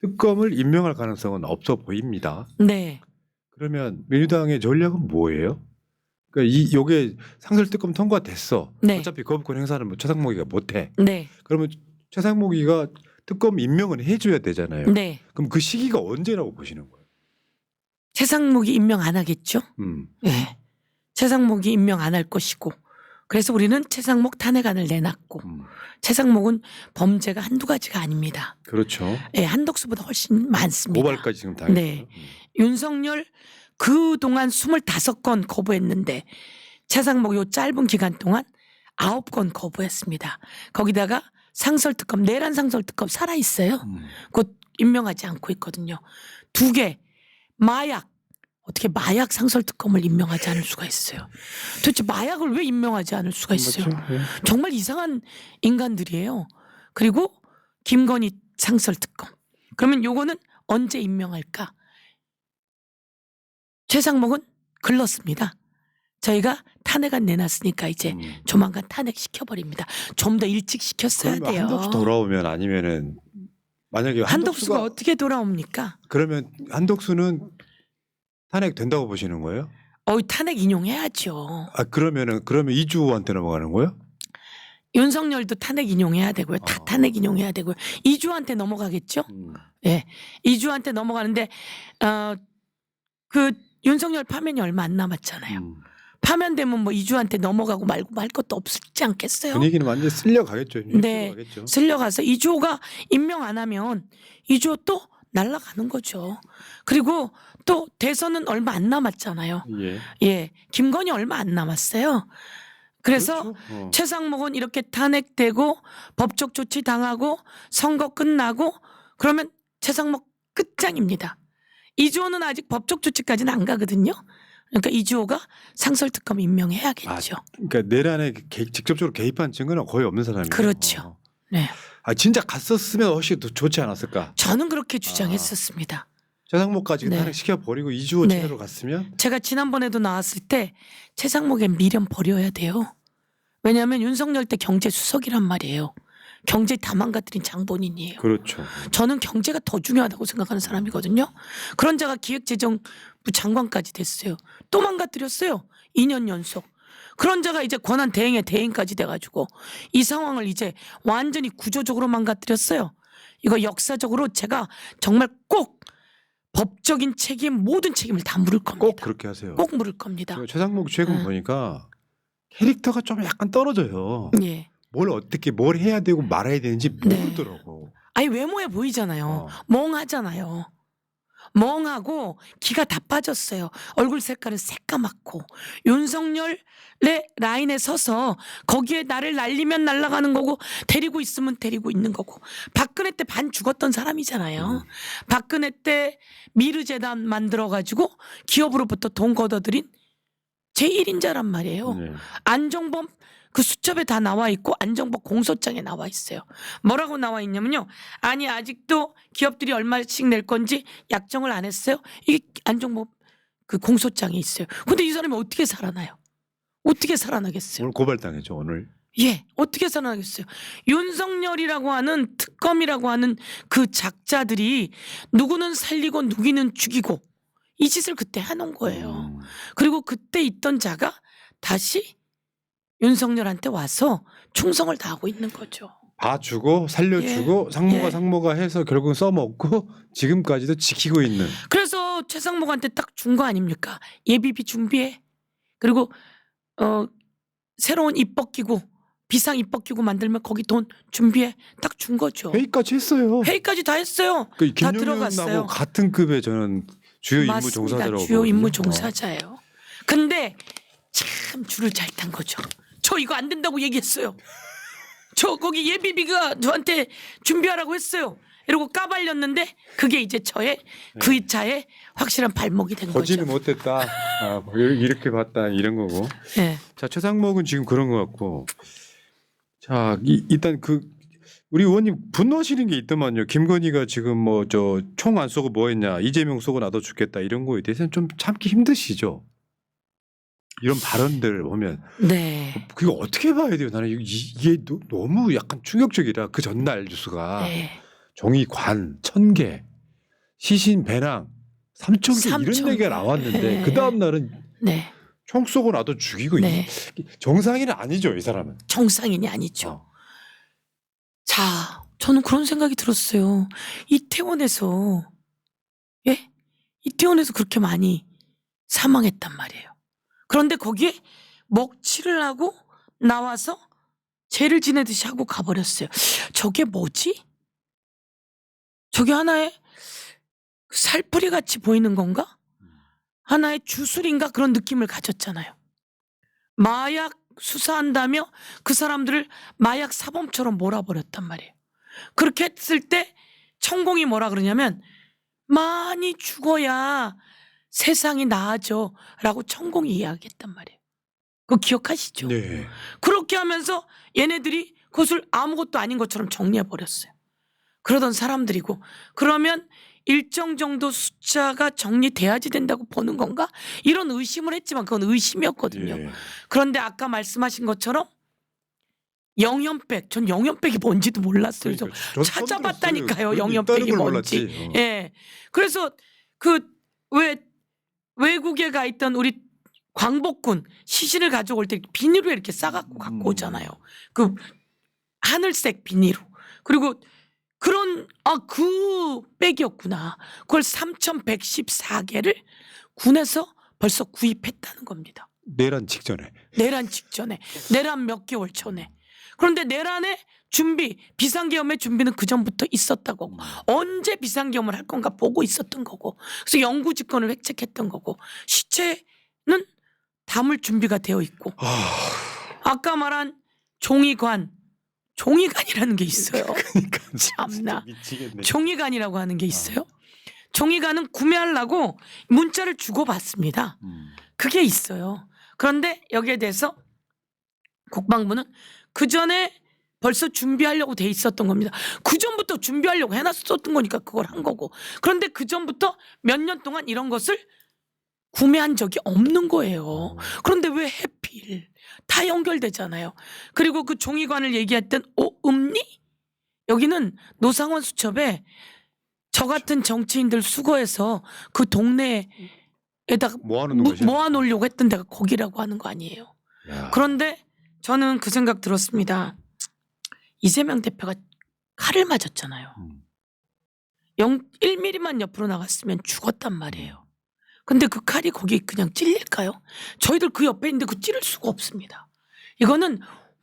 특검을 임명할 가능성은 없어 보입니다. 네. 그러면 민주당의 전략은 뭐예요? 그러니까 요게 상설특검 통과됐어. 네. 어차피 거부권 행사는 뭐 최상목이가 못해. 네. 그러면 최상목이가 특검 임명은 해줘야 되잖아요. 네. 그럼 그 시기가 언제라고 보시는 거예요? 최상목이 임명 안 하겠죠? 네. 최상목이 임명 안 할 것이고 그래서 우리는 최상목 탄핵안을 내놨고 최상목은 범죄가 한두 가지가 아닙니다. 그렇죠. 네, 한덕수보다 훨씬 많습니다. 고발까지 지금 당했어요. 네. 윤석열 그동안 25건 거부했는데 최상목 요 짧은 기간 동안 9건 거부했습니다. 거기다가 상설특검, 내란 상설특검 살아있어요. 곧 임명하지 않고 있거든요. 2개, 마약. 어떻게 마약 상설특검을 임명하지 않을 수가 있어요. 도대체 마약을 왜 임명하지 않을 수가 있어요. 맞죠? 예. 정말 이상한 인간들이에요. 그리고 김건희 상설특검. 그러면 요거는 언제 임명할까? 최상목은 글렀습니다. 저희가 탄핵안 내놨으니까 이제 조만간 탄핵시켜버립니다. 좀 더 일찍 시켰어야 그러면 돼요. 한덕수 돌아오면 아니면은 만약에 한덕수가 어떻게 돌아옵니까? 그러면 한덕수는 탄핵 된다고 보시는 거예요? 탄핵 인용해야죠. 그러면 이주호한테 넘어가는 거예요? 윤석열도 탄핵 인용해야 되고요. 다 탄핵 인용해야 되고요. 이주호한테 넘어가겠죠? 예. 이주호한테 넘어가는데 그 윤석열 파면이 얼마 안 남았잖아요. 파면되면 뭐 이주호한테 넘어가고 말고 말 것도 없지 않겠어요? 분위기는 완전 히 쓸려가겠죠. 네. 가겠죠. 쓸려가서 이주호가 임명 안 하면 이주호 또 날아가는 거죠. 그리고 또 대선은 얼마 안 남았잖아요. 예. 예. 김건희 얼마 안 남았어요. 그래서 그렇죠. 최상목은 이렇게 탄핵되고 법적 조치 당하고 선거 끝나고 그러면 최상목 끝장입니다. 이주호는 아직 법적 조치까지는 안 가거든요. 그러니까 이주호가 상설특검 임명해야겠죠. 그러니까 내란에 직접적으로 개입한 증거는 거의 없는 사람이에요. 그렇죠. 네. 진짜 갔었으면 훨씬 더 좋지 않았을까? 저는 그렇게 주장했었습니다. 최상목까지 네. 탄핵시켜 버리고 이주호 네. 체제로 갔으면 제가 지난번에도 나왔을 때 최상목의 미련 버려야 돼요. 왜냐하면 윤석열 때 경제수석이란 말이에요. 경제 다 망가뜨린 장본인이에요. 그렇죠. 저는 경제가 더 중요하다고 생각하는 사람이거든요. 그런 자가 기획재정부 장관까지 됐어요. 또 망가뜨렸어요. 2년 연속. 그런 자가 이제 권한 대행의 대행까지 돼가지고 이 상황을 이제 완전히 구조적으로 망가뜨렸어요. 이거 역사적으로 제가 정말 꼭 법적인 책임 모든 책임을 다 물을 겁니다. 꼭 그렇게 하세요. 꼭 물을 겁니다. 최상목 최근 보니까 캐릭터가 좀 약간 떨어져요. 예. 뭘 해야 되고 말아야 되는지 네. 모르더라고. 아니 외모에 보이잖아요. 어. 멍하잖아요. 멍하고 기가 다 빠졌어요. 얼굴 색깔은 새까맣고 윤석열의 라인에 서서 거기에 나를 날리면 날아가는 거고 데리고 있으면 데리고 있는 거고 박근혜 때 반 죽었던 사람이잖아요. 박근혜 때 미르재단 만들어가지고 기업으로부터 돈 걷어들인 제1인자란 말이에요. 네. 안종범 그 수첩에 다 나와 있고 안정범 공소장에 나와 있어요. 뭐라고 나와 있냐면요. 아니 아직도 기업들이 얼마씩 낼 건지 약정을 안 했어요. 이게 안정범 그 공소장에 있어요. 근데 이 사람이 어떻게 살아나요? 어떻게 살아나겠어요? 오늘 고발당했죠 오늘. 예, 어떻게 살아나겠어요? 윤석열이라고 하는 특검이라고 하는 그 작자들이 누구는 살리고 누구는 죽이고 이 짓을 그때 해놓은 거예요. 그리고 그때 있던 자가 다시 윤석열한테 와서 충성을 다하고 있는 거죠. 봐주고 살려주고 예. 상모가 해서 결국은 써먹고 지금까지도 지키고 있는. 그래서 최상목한테 딱 준 거 아닙니까? 예비비 준비해. 그리고 새로운 입 벗기고 비상 입 벗기고 만들면 거기 돈 준비해. 딱 준 거죠. 회의까지 했어요. 회의까지 다 했어요. 그 다 김용현하고 들어갔어요. 같은 급의 저는 주요 임무 맞습니다. 종사자라고 주요 보거든요. 임무 종사자예요. 근데 참 줄을 잘 탄 거죠. 저 이거 안 된다고 얘기했어요. 저 거기 예비비가 저한테 준비하라고 했어요. 이러고 까발렸는데 그게 이제 저의 그 차에 확실한 발목이 된 거지는 거죠. 못했다. 뭐 이렇게 봤다 이런 거고. 네. 자 최상목은 지금 그런 것 같고. 자 일단 우리 의원님 분노하시는 게 있더만요. 김건희가 지금 뭐 저 총 안 쏘고 뭐 했냐. 이재명 쏘고 나도 죽겠다 이런 거에 대해서는 좀 참기 힘드시죠. 이런 발언들 보면 네. 그거 어떻게 봐야 돼요? 나는 이게 너무 약간 충격적이라 그 전날 뉴스가 네. 종이 관 1,000개, 시신 배낭 3,000개 이런 3,000 얘기가 나왔는데 네. 그 다음 날은 네. 총 쏘고 나도 죽이고 네. 정상인은 아니죠 이 사람은. 정상인이 아니죠. 자, 저는 그런 생각이 들었어요. 이태원에서 예? 이태원에서 그렇게 많이 사망했단 말이에요. 그런데 거기에 먹칠을 하고 나와서 죄를 지내듯이 하고 가버렸어요. 저게 뭐지? 저게 하나의 살풀이 같이 보이는 건가? 하나의 주술인가 그런 느낌을 가졌잖아요. 마약 수사한다며 그 사람들을 마약 사범처럼 몰아버렸단 말이에요. 그렇게 했을 때 천공이 뭐라 그러냐면 많이 죽어야 세상이 나아져 라고 천공이 이야기했단 말이에요. 그거 기억하시죠? 네. 그렇게 하면서 얘네들이 그것을 아무것도 아닌 것처럼 정리해버렸어요. 그러던 사람들이고 그러면 일정 정도 숫자가 정리돼야지 된다고 보는 건가? 이런 의심을 했지만 그건 의심이었거든요. 예. 그런데 아까 말씀하신 것처럼 영현백, 전 영현백이 뭔지도 몰랐어요. 그래서 그러니까 저도 처음 찾아봤다니까요. 들었어요. 영현백이 있다는 걸 뭔지. 몰랐지. 예. 그래서 왜 외국에 가 있던 우리 광복군 시신을 가져올 때 비닐로 이렇게 싸갖고 갖고 오잖아요. 그 하늘색 비닐로. 그리고 그 백이었구나. 그걸 3,114개를 군에서 벌써 구입했다는 겁니다. 내란 직전에. 내란 직전에. 내란 몇 개월 전에. 그런데 내란의 준비, 비상계엄의 준비는 그전부터 있었다고 하고 언제 비상계엄을 할 건가 보고 있었던 거고 그래서 영구집권을 획책했던 거고 시체는 담을 준비가 되어 있고 아까 말한 종이관이라는 게 있어요. 그러니까 참나. 미치겠네. 종이관이라고 하는 게 있어요. 종이관은 구매하려고 문자를 주고받습니다. 그게 있어요. 그런데 여기에 대해서 국방부는 그 전에 벌써 준비하려고 돼 있었던 겁니다. 그 전부터 준비하려고 해놨었던 거니까 그걸 한 거고. 그런데 그 전부터 몇 년 동안 이런 것을 구매한 적이 없는 거예요. 그런데 왜 해필? 다 연결되잖아요. 그리고 그 종이관을 얘기했던 음리? 여기는 노상원 수첩에 저 같은 정치인들 수거해서 그 동네에다가 모아놓는 거죠. 모아놓으려고 했던 데가 거기라고 하는 거 아니에요. 야. 그런데 저는 그 생각 들었습니다. 이재명 대표가 칼을 맞았잖아요. 1mm만 옆으로 나갔으면 죽었단 말이에요. 근데 그 칼이 거기 그냥 찔릴까요? 저희들 그 옆에 있는데 그 찌를 수가 없습니다. 이거는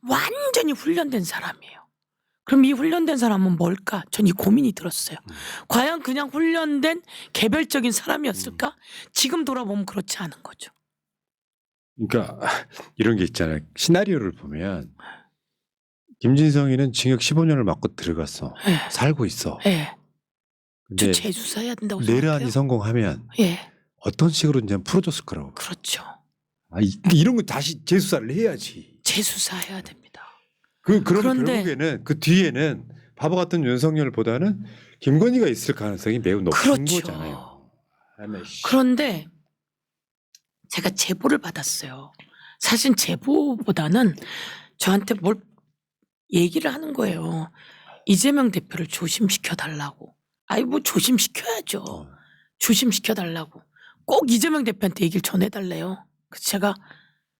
완전히 훈련된 사람이에요. 그럼 이 훈련된 사람은 뭘까? 전 이 고민이 들었어요. 과연 그냥 훈련된 개별적인 사람이었을까? 지금 돌아보면 그렇지 않은 거죠. 그러니까 이런 게 있잖아요. 시나리오를 보면 김진성이는 징역 15년을 맞고 들어갔어. 예. 살고 있어. 예. 저 근데 재수사해야 된다고 내란이 생각해요. 성공하면 예. 어떤 식으로든지 풀어줬을 거라고. 그렇죠. 이런 거 다시 재수사를 해야지. 재수사해야 됩니다. 그러면 그런데- 결국에는 그 뒤에는 바보 같은 윤석열보다는 김건희가 있을 가능성이 매우 높은 그렇죠. 거잖아요. 아니, 씨. 그런데 제가 제보를 받았어요. 사실 제보보다는 저한테 뭘 얘기를 하는 거예요. 이재명 대표를 조심시켜 달라고. 아이 뭐 조심시켜야죠. 조심시켜 달라고. 꼭 이재명 대표한테 얘기를 전해달래요. 그래서 제가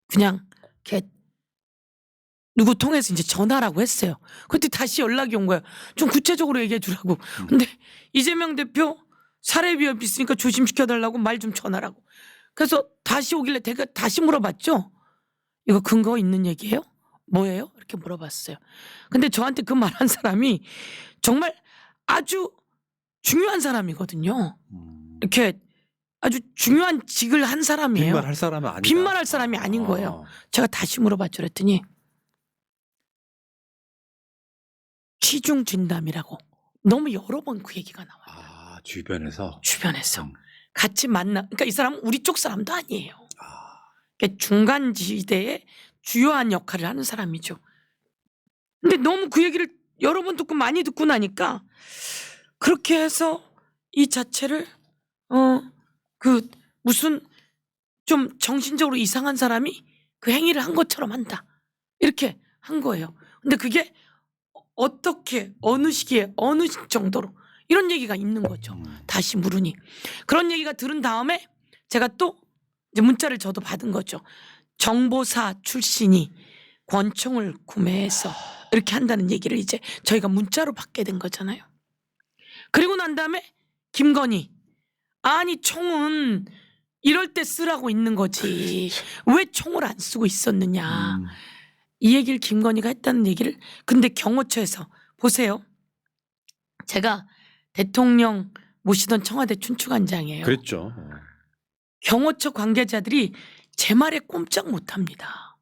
그냥 이렇게 누구 통해서 이제 전화라고 했어요. 그때 다시 연락이 온 거예요. 좀 구체적으로 얘기해 주라고. 근데 이재명 대표 살해 위협 있으니까 조심시켜 달라고 말 좀 전하라고. 그래서 다시 오길래 제가 다시 물어봤죠. 이거 근거 있는 얘기예요? 뭐예요? 이렇게 물어봤어요. 근데 저한테 그 말한 사람이 정말 아주 중요한 사람이거든요. 이렇게 아주 중요한 직을 한 사람이에요. 빈말할 사람은 아니다. 빈말할 사람이 아닌 거예요. 제가 다시 물어봤죠. 그랬더니 취중 진담이라고 너무 여러 번 그 얘기가 나와요. 아, 주변에서. 주변에서 음. 같이 만나. 그러니까 이 사람은 우리 쪽 사람도 아니에요. 아, 그러니까 중간 지대에 주요한 역할을 하는 사람이죠. 근데 너무 그 얘기를 여러 번 듣고 많이 듣고 나니까 그렇게 해서 이 자체를 그 무슨 좀 정신적으로 이상한 사람이 그 행위를 한 것처럼 한다. 이렇게 한 거예요. 근데 그게 어떻게 어느 시기에 어느 정도로 이런 얘기가 있는 거죠. 다시 물으니 그런 얘기가 들은 다음에 제가 또 이제 문자를 저도 받은 거죠. 정보사 출신이 권총을 구매해서 이렇게 한다는 얘기를 이제 저희가 문자로 받게 된 거잖아요. 그리고 난 다음에 김건희 아니 총은 이럴 때 쓰라고 있는 거지 왜 총을 안 쓰고 있었느냐 이 얘기를 김건희가 했다는 얘기를 근데 경호처에서 보세요. 제가 대통령 모시던 청와대 춘추관장이에요. 그랬죠. 경호처 관계자들이 제 말에 꼼짝 못합니다.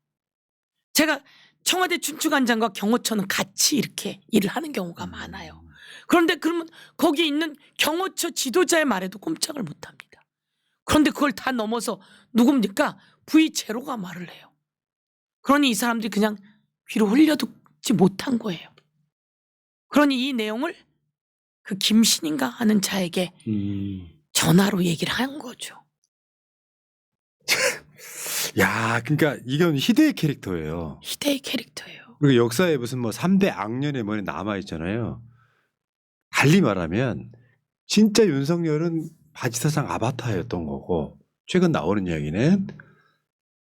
제가 청와대 춘추관장과 경호처는 같이 이렇게 일을 하는 경우가 많아요. 그런데 그러면 거기 있는 경호처 지도자의 말에도 꼼짝을 못합니다. 그런데 그걸 다 넘어서 누굽니까? V0가 말을 해요. 그러니 이 사람들이 그냥 귀로 흘려듣지 못한 거예요. 그러니 이 내용을 그 김신인가 하는 자에게 전화로 얘기를 한 거죠. 야, 그러니까 이건 희대의 캐릭터예요. 희대의 캐릭터예요. 그리고 역사에 무슨 뭐 3대 악년의 뭐에 남아 있잖아요. 달리 말하면 진짜 윤석열은 바지사장 아바타였던 거고 최근 나오는 이야기는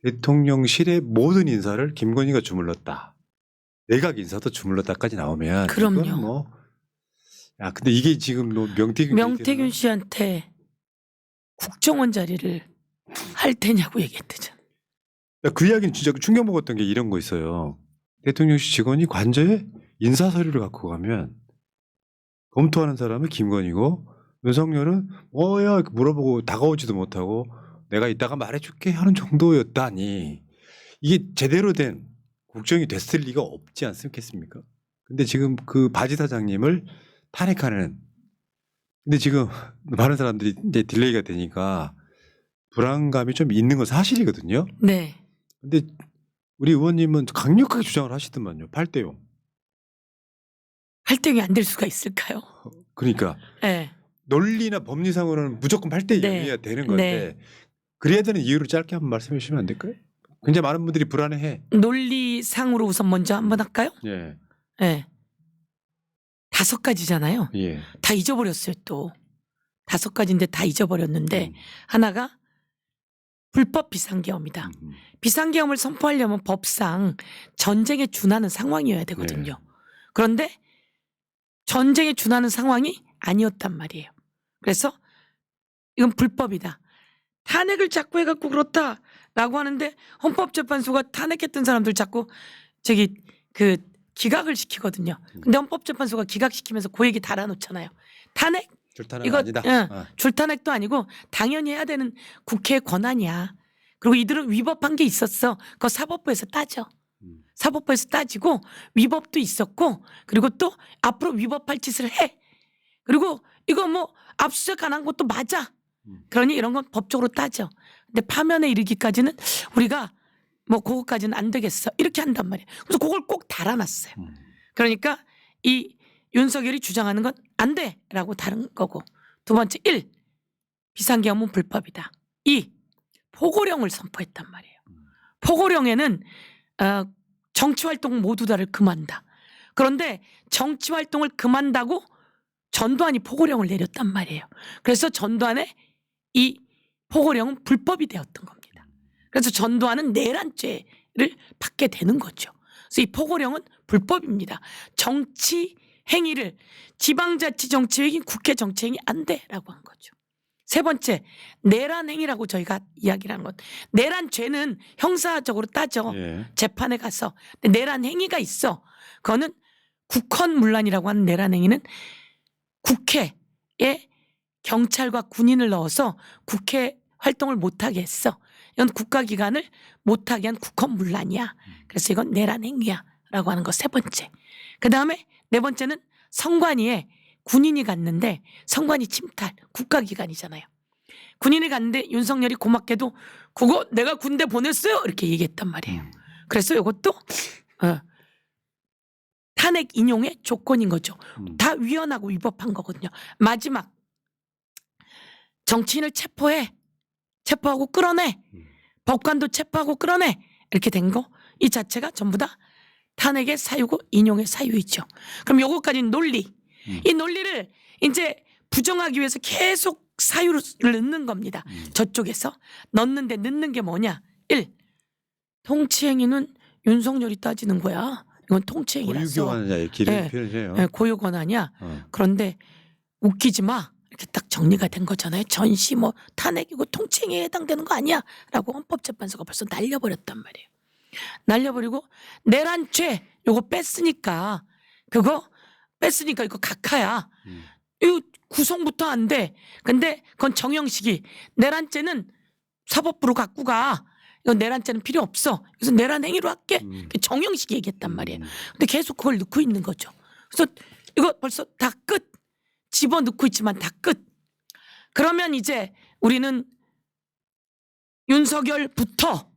대통령실의 모든 인사를 김건희가 주물렀다. 내각 인사도 주물렀다까지 나오면 그럼요. 이건 뭐 야, 근데 이게 지금 뭐 명태균 씨한테 국정원 자리를 할 테냐고 얘기했대잖아. 그 이야기는 진짜 충격 먹었던 게 이런 거 있어요. 대통령실 직원이 관저에 인사 서류를 갖고 가면 검토하는 사람은 김건희고 윤석열은 뭐야 물어보고 다가오지도 못하고 내가 이따가 말해줄게 하는 정도였다니 이게 제대로 된 국정이 됐을 리가 없지 않겠습니까? 근데 지금 그 바지 사장님을 탄핵하는 근데 지금 많은 사람들이 이제 딜레이가 되니까 불안감이 좀 있는 건 사실이거든요. 네. 근데 우리 의원님은 강력하게 주장을 하시더만요. 8대0. 8등이 안 될 수가 있을까요? 그러니까 네. 논리나 법리상으로는 무조건 8대0이어야 되는 건데 그래야 되는 이유를 짧게 한번 말씀해 주시면 안 될까요? 굉장히 많은 분들이 불안해해. 논리상으로 우선 먼저 한번 할까요? 예. 네. 5가지잖아요. 예. 다 잊어버렸어요 또. 5가지인데 다 잊어버렸는데 하나가 불법 비상계엄이다. 비상계엄을 선포하려면 법상 전쟁에 준하는 상황이어야 되거든요. 네. 그런데 전쟁에 준하는 상황이 아니었단 말이에요. 그래서 이건 불법이다. 탄핵을 자꾸 해갖고 그렇다라고 하는데 헌법재판소가 탄핵했던 사람들 자꾸 그 기각을 시키거든요. 근데 헌법재판소가 기각시키면서 그 얘기 달아놓잖아요. 탄핵? 줄탄은 이거 아니다. 줄탄핵도 아니고 당연히 해야 되는 국회의 권한이야. 그리고 이들은 위법한 게 있었어. 그거 사법부에서 따져. 사법부에서 따지고 위법도 있었고 그리고 또 앞으로 위법할 짓을 해. 그리고 이거 뭐 압수수색 안 한 것도 맞아. 그러니 이런 건 법적으로 따져. 근데 파면에 이르기까지는 우리가 뭐 그거까지는 안 되겠어. 이렇게 한단 말이에요. 그래서 그걸 꼭 달아놨어요. 그러니까 이 윤석열이 주장하는 건 안 돼라고 다른 거고. 두 번째 1. 비상계엄은 불법이다. 2. 포고령을 선포했단 말이에요. 포고령에는 정치활동 모두 다를 금한다. 그런데 정치활동을 금한다고 전두환이 포고령을 내렸단 말이에요. 그래서 전두환의 이 포고령은 불법이 되었던 겁니다. 그래서 전두환은 내란죄를 받게 되는 거죠. 그래서 이 포고령은 불법입니다. 정치 행위를 지방자치 정치행위, 국회 정치행위 안 돼라고 한 거죠. 세 번째, 내란 행위라고 저희가 이야기를 하는 것. 내란죄는 형사적으로 따져. 예. 재판에 가서. 근데 내란 행위가 있어. 그거는 국헌문란이라고 하는 내란 행위는 국회에 경찰과 군인을 넣어서 국회 활동을 못하게 했어. 이건 국가기관을 못하게 한 국헌문란이야. 그래서 이건 내란 행위야 라고 하는 거 세 번째. 그다음에 네 번째는 선관위에 군인이 갔는데 선관위 침탈 국가기관이잖아요. 군인이 갔는데 윤석열이 고맙게도 그거 내가 군대 보냈어요 이렇게 얘기했단 말이에요. 그래서 이것도 탄핵 인용의 조건인 거죠. 다 위헌하고 위법한 거거든요. 마지막 정치인을 체포하고 끌어내. 법관도 체포하고 끌어내. 이렇게 된 거 이 자체가 전부 다 탄핵의 사유고 인용의 사유이죠. 그럼 요거까지는 논리. 이 논리를 이제 부정하기 위해서 계속 사유를 넣는 겁니다. 저쪽에서 넣는데 넣는 게 뭐냐? 1. 통치행위는 윤석열이 따지는 거야. 이건 통치행위라서. 고유교환 자의 길을 네. 표현해요. 네, 고유 권한이야. 그런데 웃기지 마. 이렇게 딱 정리가 된 거잖아요. 전시 뭐 탄핵이고 통치행위에 해당되는 거 아니야? 라고 헌법재판소가 벌써 날려버렸단 말이에요. 날려버리고 내란죄 요거 뺐으니까 이거 각하야. 이거 구성부터 안 돼. 근데 그건 정영식이 내란죄는 사법부로 갖고 가. 이건 내란죄는 필요 없어. 그래서 내란 행위로 할게. 정영식이 얘기했단 말이에요. 근데 계속 그걸 넣고 있는 거죠. 그래서 이거 벌써 다 끝. 집어넣고 있지만 다 끝. 그러면 이제 우리는 윤석열부터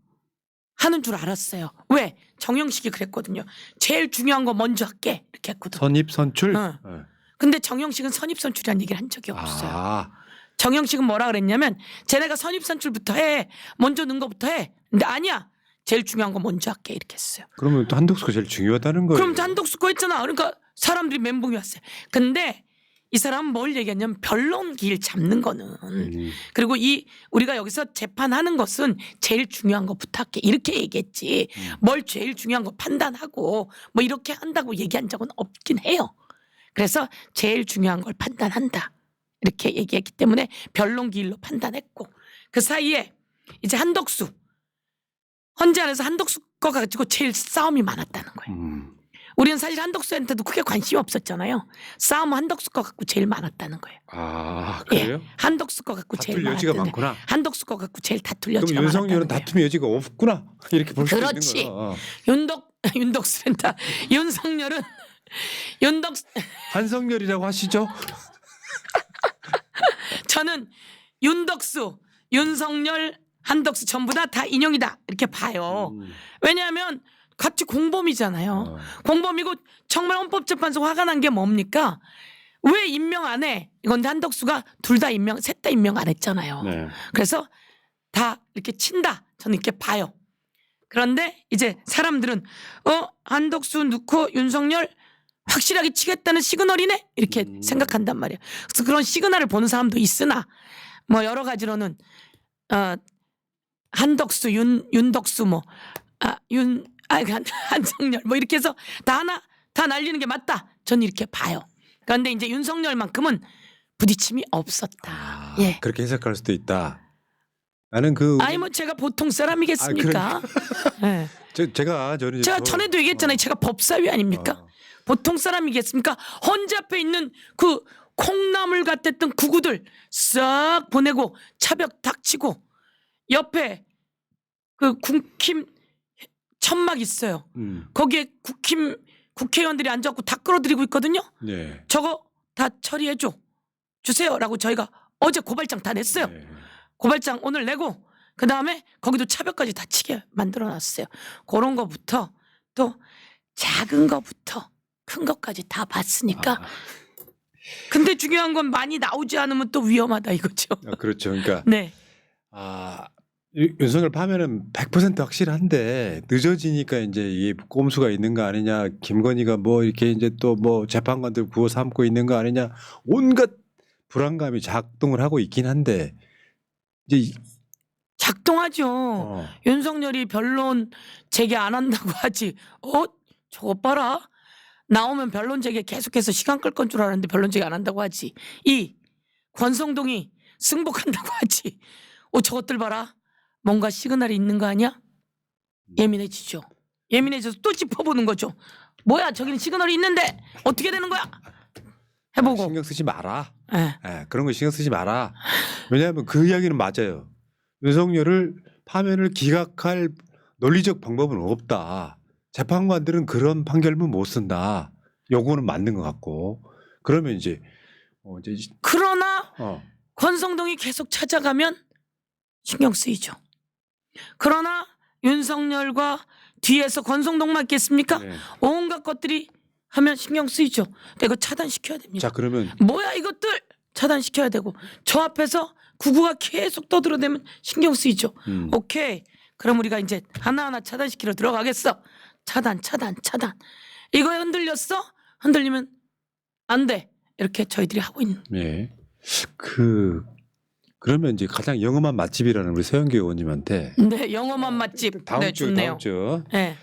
하는 줄 알았어요. 왜? 정영식이 그랬거든요. 제일 중요한 거 먼저 할게. 이렇게 했거든. 선입선출. 근데 정영식은 선입선출이라는 얘기를 한 적이 없어요. 아. 정영식은 뭐라 그랬냐면 쟤네가 선입선출부터 해. 먼저 넣은 거부터 해. 근데 아니야. 제일 중요한 거 먼저 할게. 이렇게 했어요. 그러면 또 한독수가 제일 중요하다는 거예요. 그럼 한독수 거 했잖아. 그러니까 사람들이 멘붕이 왔어요. 근데 이 사람은 뭘 얘기했냐면 변론기를 잡는 거는 그리고 우리가 여기서 재판하는 것은 제일 중요한 거 부탁해 이렇게 얘기했지 뭘 제일 중요한 거 판단하고 뭐 이렇게 한다고 얘기한 적은 없긴 해요. 그래서 제일 중요한 걸 판단한다 이렇게 얘기했기 때문에 변론기일로 판단했고 그 사이에 이제 한덕수 헌재 안에서 한덕수 거 가지고 제일 싸움이 많았다는 거예요. 우리는 사실 한덕수한테도 크게 관심이 없었잖아요. 싸움은 한덕수 거 갖고 제일 많았다는 거예요. 아 그래요? 예, 한덕수 거 갖고 제일 다툴 여지가 많았다는 많구나. 한덕수 거 갖고 제일 다툴 그럼 여지가 윤석열은 많았다는 거예요. 다툼의 여지가 없구나 이렇게 볼 수 있는 그렇지. 거야. 윤덕수란다. 윤석열은 한성열이라고 하시죠? 저는 윤덕수, 윤석열, 한덕수 전부 다 인용이다 이렇게 봐요. 왜냐하면 같이 공범이잖아요. 공범이고 정말 헌법재판소 화가 난 게 뭡니까? 왜 임명 안 해? 이건데 한덕수가 셋 다 임명 안 했잖아요. 네. 그래서 다 이렇게 친다. 저는 이렇게 봐요. 그런데 이제 사람들은 한덕수 넣고 윤석열 확실하게 치겠다는 시그널이네 이렇게 생각한단 말이에요. 그래서 그런 시그널을 보는 사람도 있으나 뭐 여러 가지로는 한덕수, 윤덕수 한성열 뭐 이렇게 해서 다 날리는 게 맞다. 전 이렇게 봐요. 그런데 이제 윤석열만큼은 부딪힘이 없었다. 예. 그렇게 해석할 수도 있다. 나는 아니 뭐 제가 보통 사람이겠습니까? 예. 제가 전에도 얘기했잖아요. 제가 법사위 아닙니까? 보통 사람이겠습니까? 혼잡해 있는 그 콩나물 같았던 구구들 싹 보내고 차벽 닥치고 옆에 그 국힘 천막 있어요. 거기에 국회의원들이 앉아갖고 다 끌어들이고 있거든요. 네. 저거 다 처리해 주세요라고 저희가 어제 고발장 다 냈어요. 네. 고발장 오늘 내고 그 다음에 거기도 차벽까지 다 치게 만들어놨어요. 그런 거부터 또 작은 거부터 큰 것까지 다 봤으니까. 근데 중요한 건 많이 나오지 않으면 또 위험하다 이거죠. 그렇죠. 그러니까 네. 윤석열 파면은 100% 확실한데 늦어지니까 이제 이 꼼수가 있는 거 아니냐, 김건희가 뭐 이렇게 이제 또 뭐 재판관들 구워 삼고 있는 거 아니냐, 온갖 불안감이 작동을 하고 있긴 한데 이제 작동하죠. 윤석열이 변론 재개 안 한다고 하지. 저거 봐라. 나오면 변론 재개 계속해서 시간 끌 건 줄 알았는데 변론 재개 안 한다고 하지. 권성동이 승복한다고 하지. 저것들 봐라. 뭔가 시그널이 있는 거 아니야? 예민해지죠. 예민해져서 또 짚어보는 거죠. 뭐야 저기는 시그널이 있는데 어떻게 되는 거야? 해보고. 신경 쓰지 마라. 네. 그런 거 신경 쓰지 마라. 왜냐하면 그 이야기는 맞아요. 윤석열을 파면을 기각할 논리적 방법은 없다. 재판관들은 그런 판결문 못 쓴다. 요거는 맞는 것 같고. 그러면 이제 그러나 권성동이 계속 찾아가면 신경 쓰이죠. 그러나 윤석열과 뒤에서 권성동만 있겠습니까? 네. 온갖 것들이 하면 신경 쓰이죠. 근데 이거 차단시켜야 됩니다. 자 그러면 뭐야 이것들 차단시켜야 되고 저 앞에서 구구가 계속 떠들어대면 신경 쓰이죠. 오케이. 그럼 우리가 이제 하나하나 차단시키러 들어가겠어. 차단. 이거에 흔들렸어? 흔들리면 안 돼. 이렇게 저희들이 하고 있는. 네. 그러면 이제 가장 영험한 맛집이라는 우리 서영교 의원님한테 네, 영험한 맛집. 다음 좋네요. 주. 네.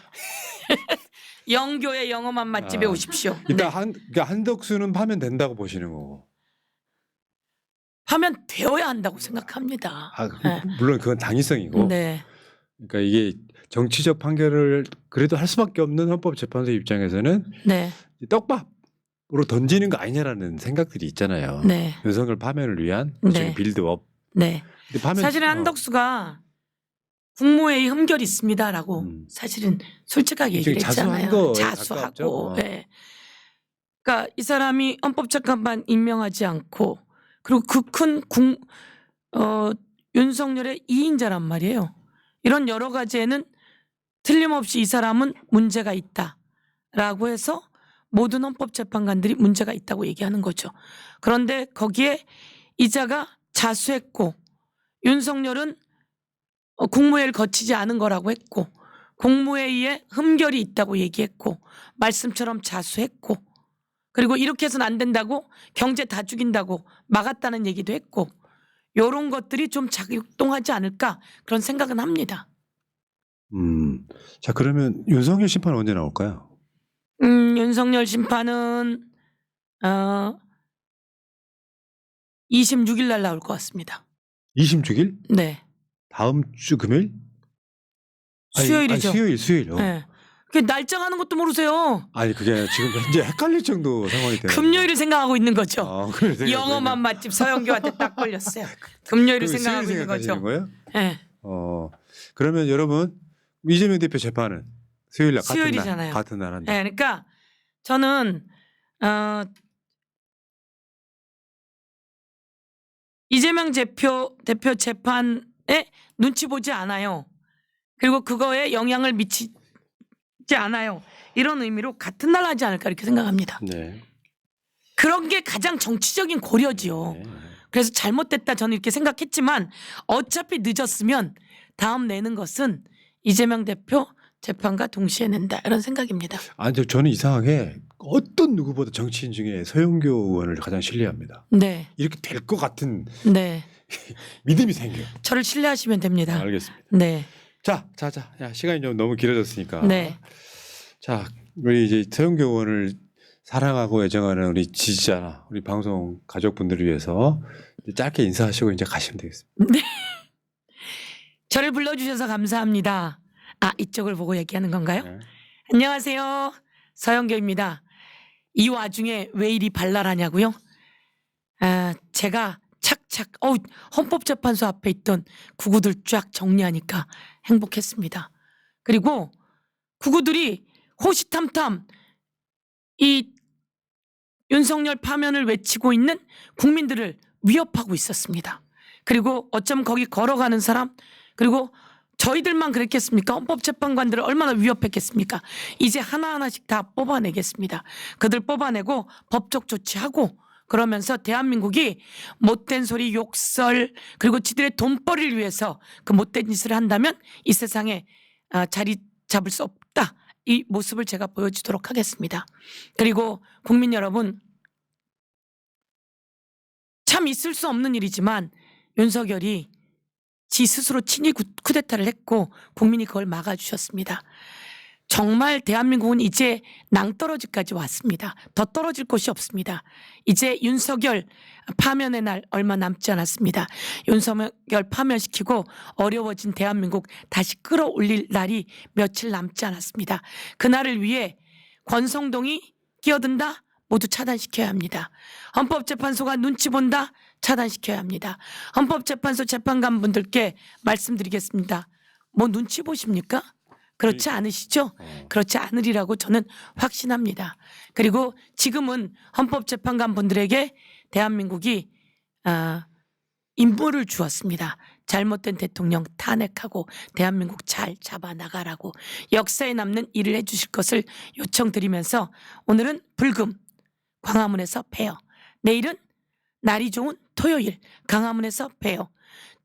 영교의 영험한 맛집에 오십시오. 일단 그러니까 한덕수는 파면 된다고 보시는 거고. 하면 되어야 한다고 생각합니다. 네. 물론 그건 당위성이고. 네. 그러니까 이게 정치적 판결을 그래도 할 수밖에 없는 헌법재판소 입장에서는 네. 떡밥으로 던지는 거 아니냐라는 생각들이 있잖아요. 네. 윤석열 파면을 위한 네. 빌드업. 네. 사실은 한덕수가 국무회의 흠결이 있습니다라고 사실은 솔직하게 얘기를 했잖아요. 자수하고. 네. 그러니까 이 사람이 헌법재판관 임명하지 않고 그리고 그 큰 윤석열의 2인자란 말이에요. 이런 여러 가지에는 틀림없이 이 사람은 문제가 있다라고 해서 모든 헌법재판관들이 문제가 있다고 얘기하는 거죠. 그런데 거기에 이자가 자수했고 윤석열은 국무회의를 거치지 않은 거라고 했고 국무회의에 흠결이 있다고 얘기했고 말씀처럼 자수했고 그리고 이렇게 해서는 안 된다고 경제 다 죽인다고 막았다는 얘기도 했고 이런 것들이 좀 작동하지 않을까 그런 생각은 합니다. 자 그러면 윤석열 심판은 언제 나올까요? 윤석열 심판은 26일 날 나올 것 같습니다. 26일? 네. 다음 주 금요일? 수요일이죠. 수요일. 네. 그 날짜 가는 것도 모르세요. 아니 그게 지금 현재 헷갈릴 정도 상황이 돼요. 금요일을 생각하고 있는 거죠. 영험한 있는. 맛집 서영교한테 딱 걸렸어요. 금요일을 생각하고 있는 거죠. 거예요? 네. 그러면 여러분 이재명 대표 재판은 수요일 날 수요일이잖아요. 같은 날 한다. 네, 그러니까 저는 이재명 대표 재판에 눈치 보지 않아요. 그리고 그거에 영향을 미치지 않아요. 이런 의미로 같은 날 하지 않을까 이렇게 생각합니다. 네. 그런 게 가장 정치적인 고려지요. 네. 그래서 잘못됐다 저는 이렇게 생각했지만 어차피 늦었으면 다음 내는 것은 이재명 대표 재판과 동시에 낸다 이런 생각입니다. 아니 저는 이상하게 어떤 누구보다 정치인 중에 서영교 의원을 가장 신뢰합니다. 네. 이렇게 될 것 같은 네. 믿음이 생겨. 저를 신뢰하시면 됩니다. 알겠습니다. 네. 자. 야, 시간이 좀 너무 길어졌으니까. 네. 자, 우리 이제 서영교 의원을 사랑하고 애정하는 우리 지지자나 우리 방송 가족분들을 위해서 짧게 인사하시고 이제 가시면 되겠습니다. 저를 불러주셔서 감사합니다. 아, 이쪽을 보고 얘기하는 건가요? 네. 안녕하세요. 서영교입니다. 이 와중에 왜 이리 발랄하냐고요? 아, 제가 착착 헌법재판소 앞에 있던 구구들 쫙 정리하니까 행복했습니다. 그리고 구구들이 호시탐탐 이 윤석열 파면을 외치고 있는 국민들을 위협하고 있었습니다. 그리고 어쩜 거기 걸어가는 사람, 그리고 저희들만 그랬겠습니까? 헌법재판관들을 얼마나 위협했겠습니까? 이제 하나하나씩 다 뽑아내겠습니다. 그들 뽑아내고 법적 조치하고 그러면서 대한민국이 못된 소리, 욕설, 그리고 지들의 돈벌이를 위해서 그 못된 짓을 한다면 이 세상에 자리 잡을 수 없다. 이 모습을 제가 보여주도록 하겠습니다. 그리고 국민 여러분, 참 있을 수 없는 일이지만 윤석열이 지 스스로 친위 쿠데타를 했고 국민이 그걸 막아주셨습니다. 정말 대한민국은 이제 낭떠러지까지 왔습니다. 더 떨어질 곳이 없습니다. 이제 윤석열 파면의 날 얼마 남지 않았습니다. 윤석열 파면시키고 어려워진 대한민국 다시 끌어올릴 날이 며칠 남지 않았습니다. 그날을 위해 권성동이 끼어든다? 모두 차단시켜야 합니다. 헌법재판소가 눈치 본다? 차단시켜야 합니다. 헌법재판소 재판관분들께 말씀드리겠습니다. 뭐 눈치 보십니까? 그렇지 않으시죠? 그렇지 않으리라고 저는 확신합니다. 그리고 지금은 헌법재판관분들에게 대한민국이 임무를 주었습니다. 잘못된 대통령 탄핵하고 대한민국 잘 잡아나가라고 역사에 남는 일을 해주실 것을 요청드리면서 오늘은 불금 광화문에서 봬요. 내일은 날이 좋은 토요일 광화문에서 봬요.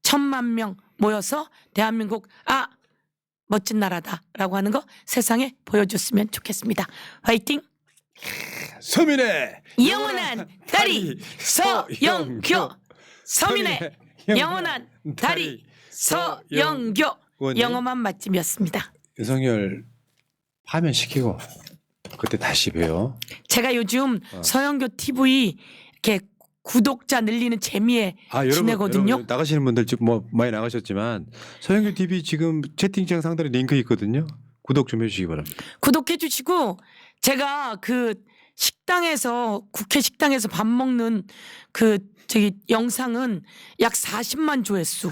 1,000만 명 모여서 대한민국 멋진 나라다라고 하는 거 세상에 보여줬으면 좋겠습니다. 화이팅! 서민의 영원한 다리 서영교. 서민의 영원한 다리 서영교. 영어만 맛집이었습니다. 윤석열 파면시키고 그때 다시 봬요. 제가 요즘 서영교 TV 이렇게 구독자 늘리는 재미에 지내거든요. 여러분 나가시는 분들 지금 뭐 많이 나가셨지만 서영교 TV 지금 채팅창 상단에 링크 있거든요. 구독 좀 해주시기 바랍니다. 구독해 주시고 제가 그 식당에서 국회 식당에서 밥 먹는 그 영상은 약 40만 조회수.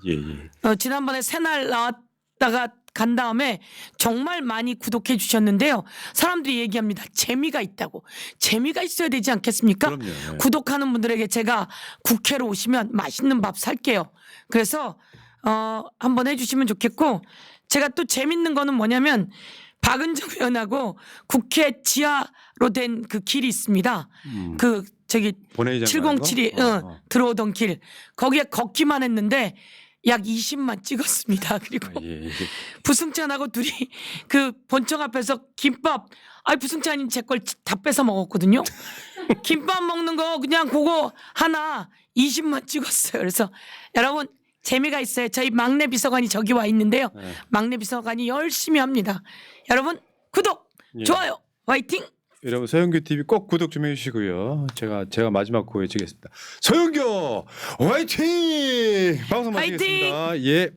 예. 지난번에 새날 나왔다가 간 다음에 정말 많이 구독해 주셨는데요. 사람들이 얘기합니다. 재미가 있다고. 재미가 있어야 되지 않겠습니까? 그럼요. 네. 구독하는 분들에게 제가 국회로 오시면 맛있는 밥 살게요. 그래서 한번 해주시면 좋겠고, 제가 또 재밌는 거는 뭐냐면 박은정 의원하고 국회 지하로 된 그 길이 있습니다. 그 본회의장 707이 들어오던 길, 거기에 걷기만 했는데 약 20만 찍었습니다. 그리고 부승찬하고 둘이 그 본청 앞에서 김밥, 부승찬이 제 걸 다 뺏어 먹었거든요. 김밥 먹는 거 그냥 그거 하나 20만 찍었어요. 그래서 여러분 재미가 있어요. 저희 막내 비서관이 저기 와 있는데요. 막내 비서관이 열심히 합니다. 여러분 구독, 좋아요, 화이팅! 여러분 서영교 TV 꼭 구독 좀 해주시고요. 제가 마지막 곡 외치겠습니다. 서영교 화이팅! 방송 마치겠습니다. 예.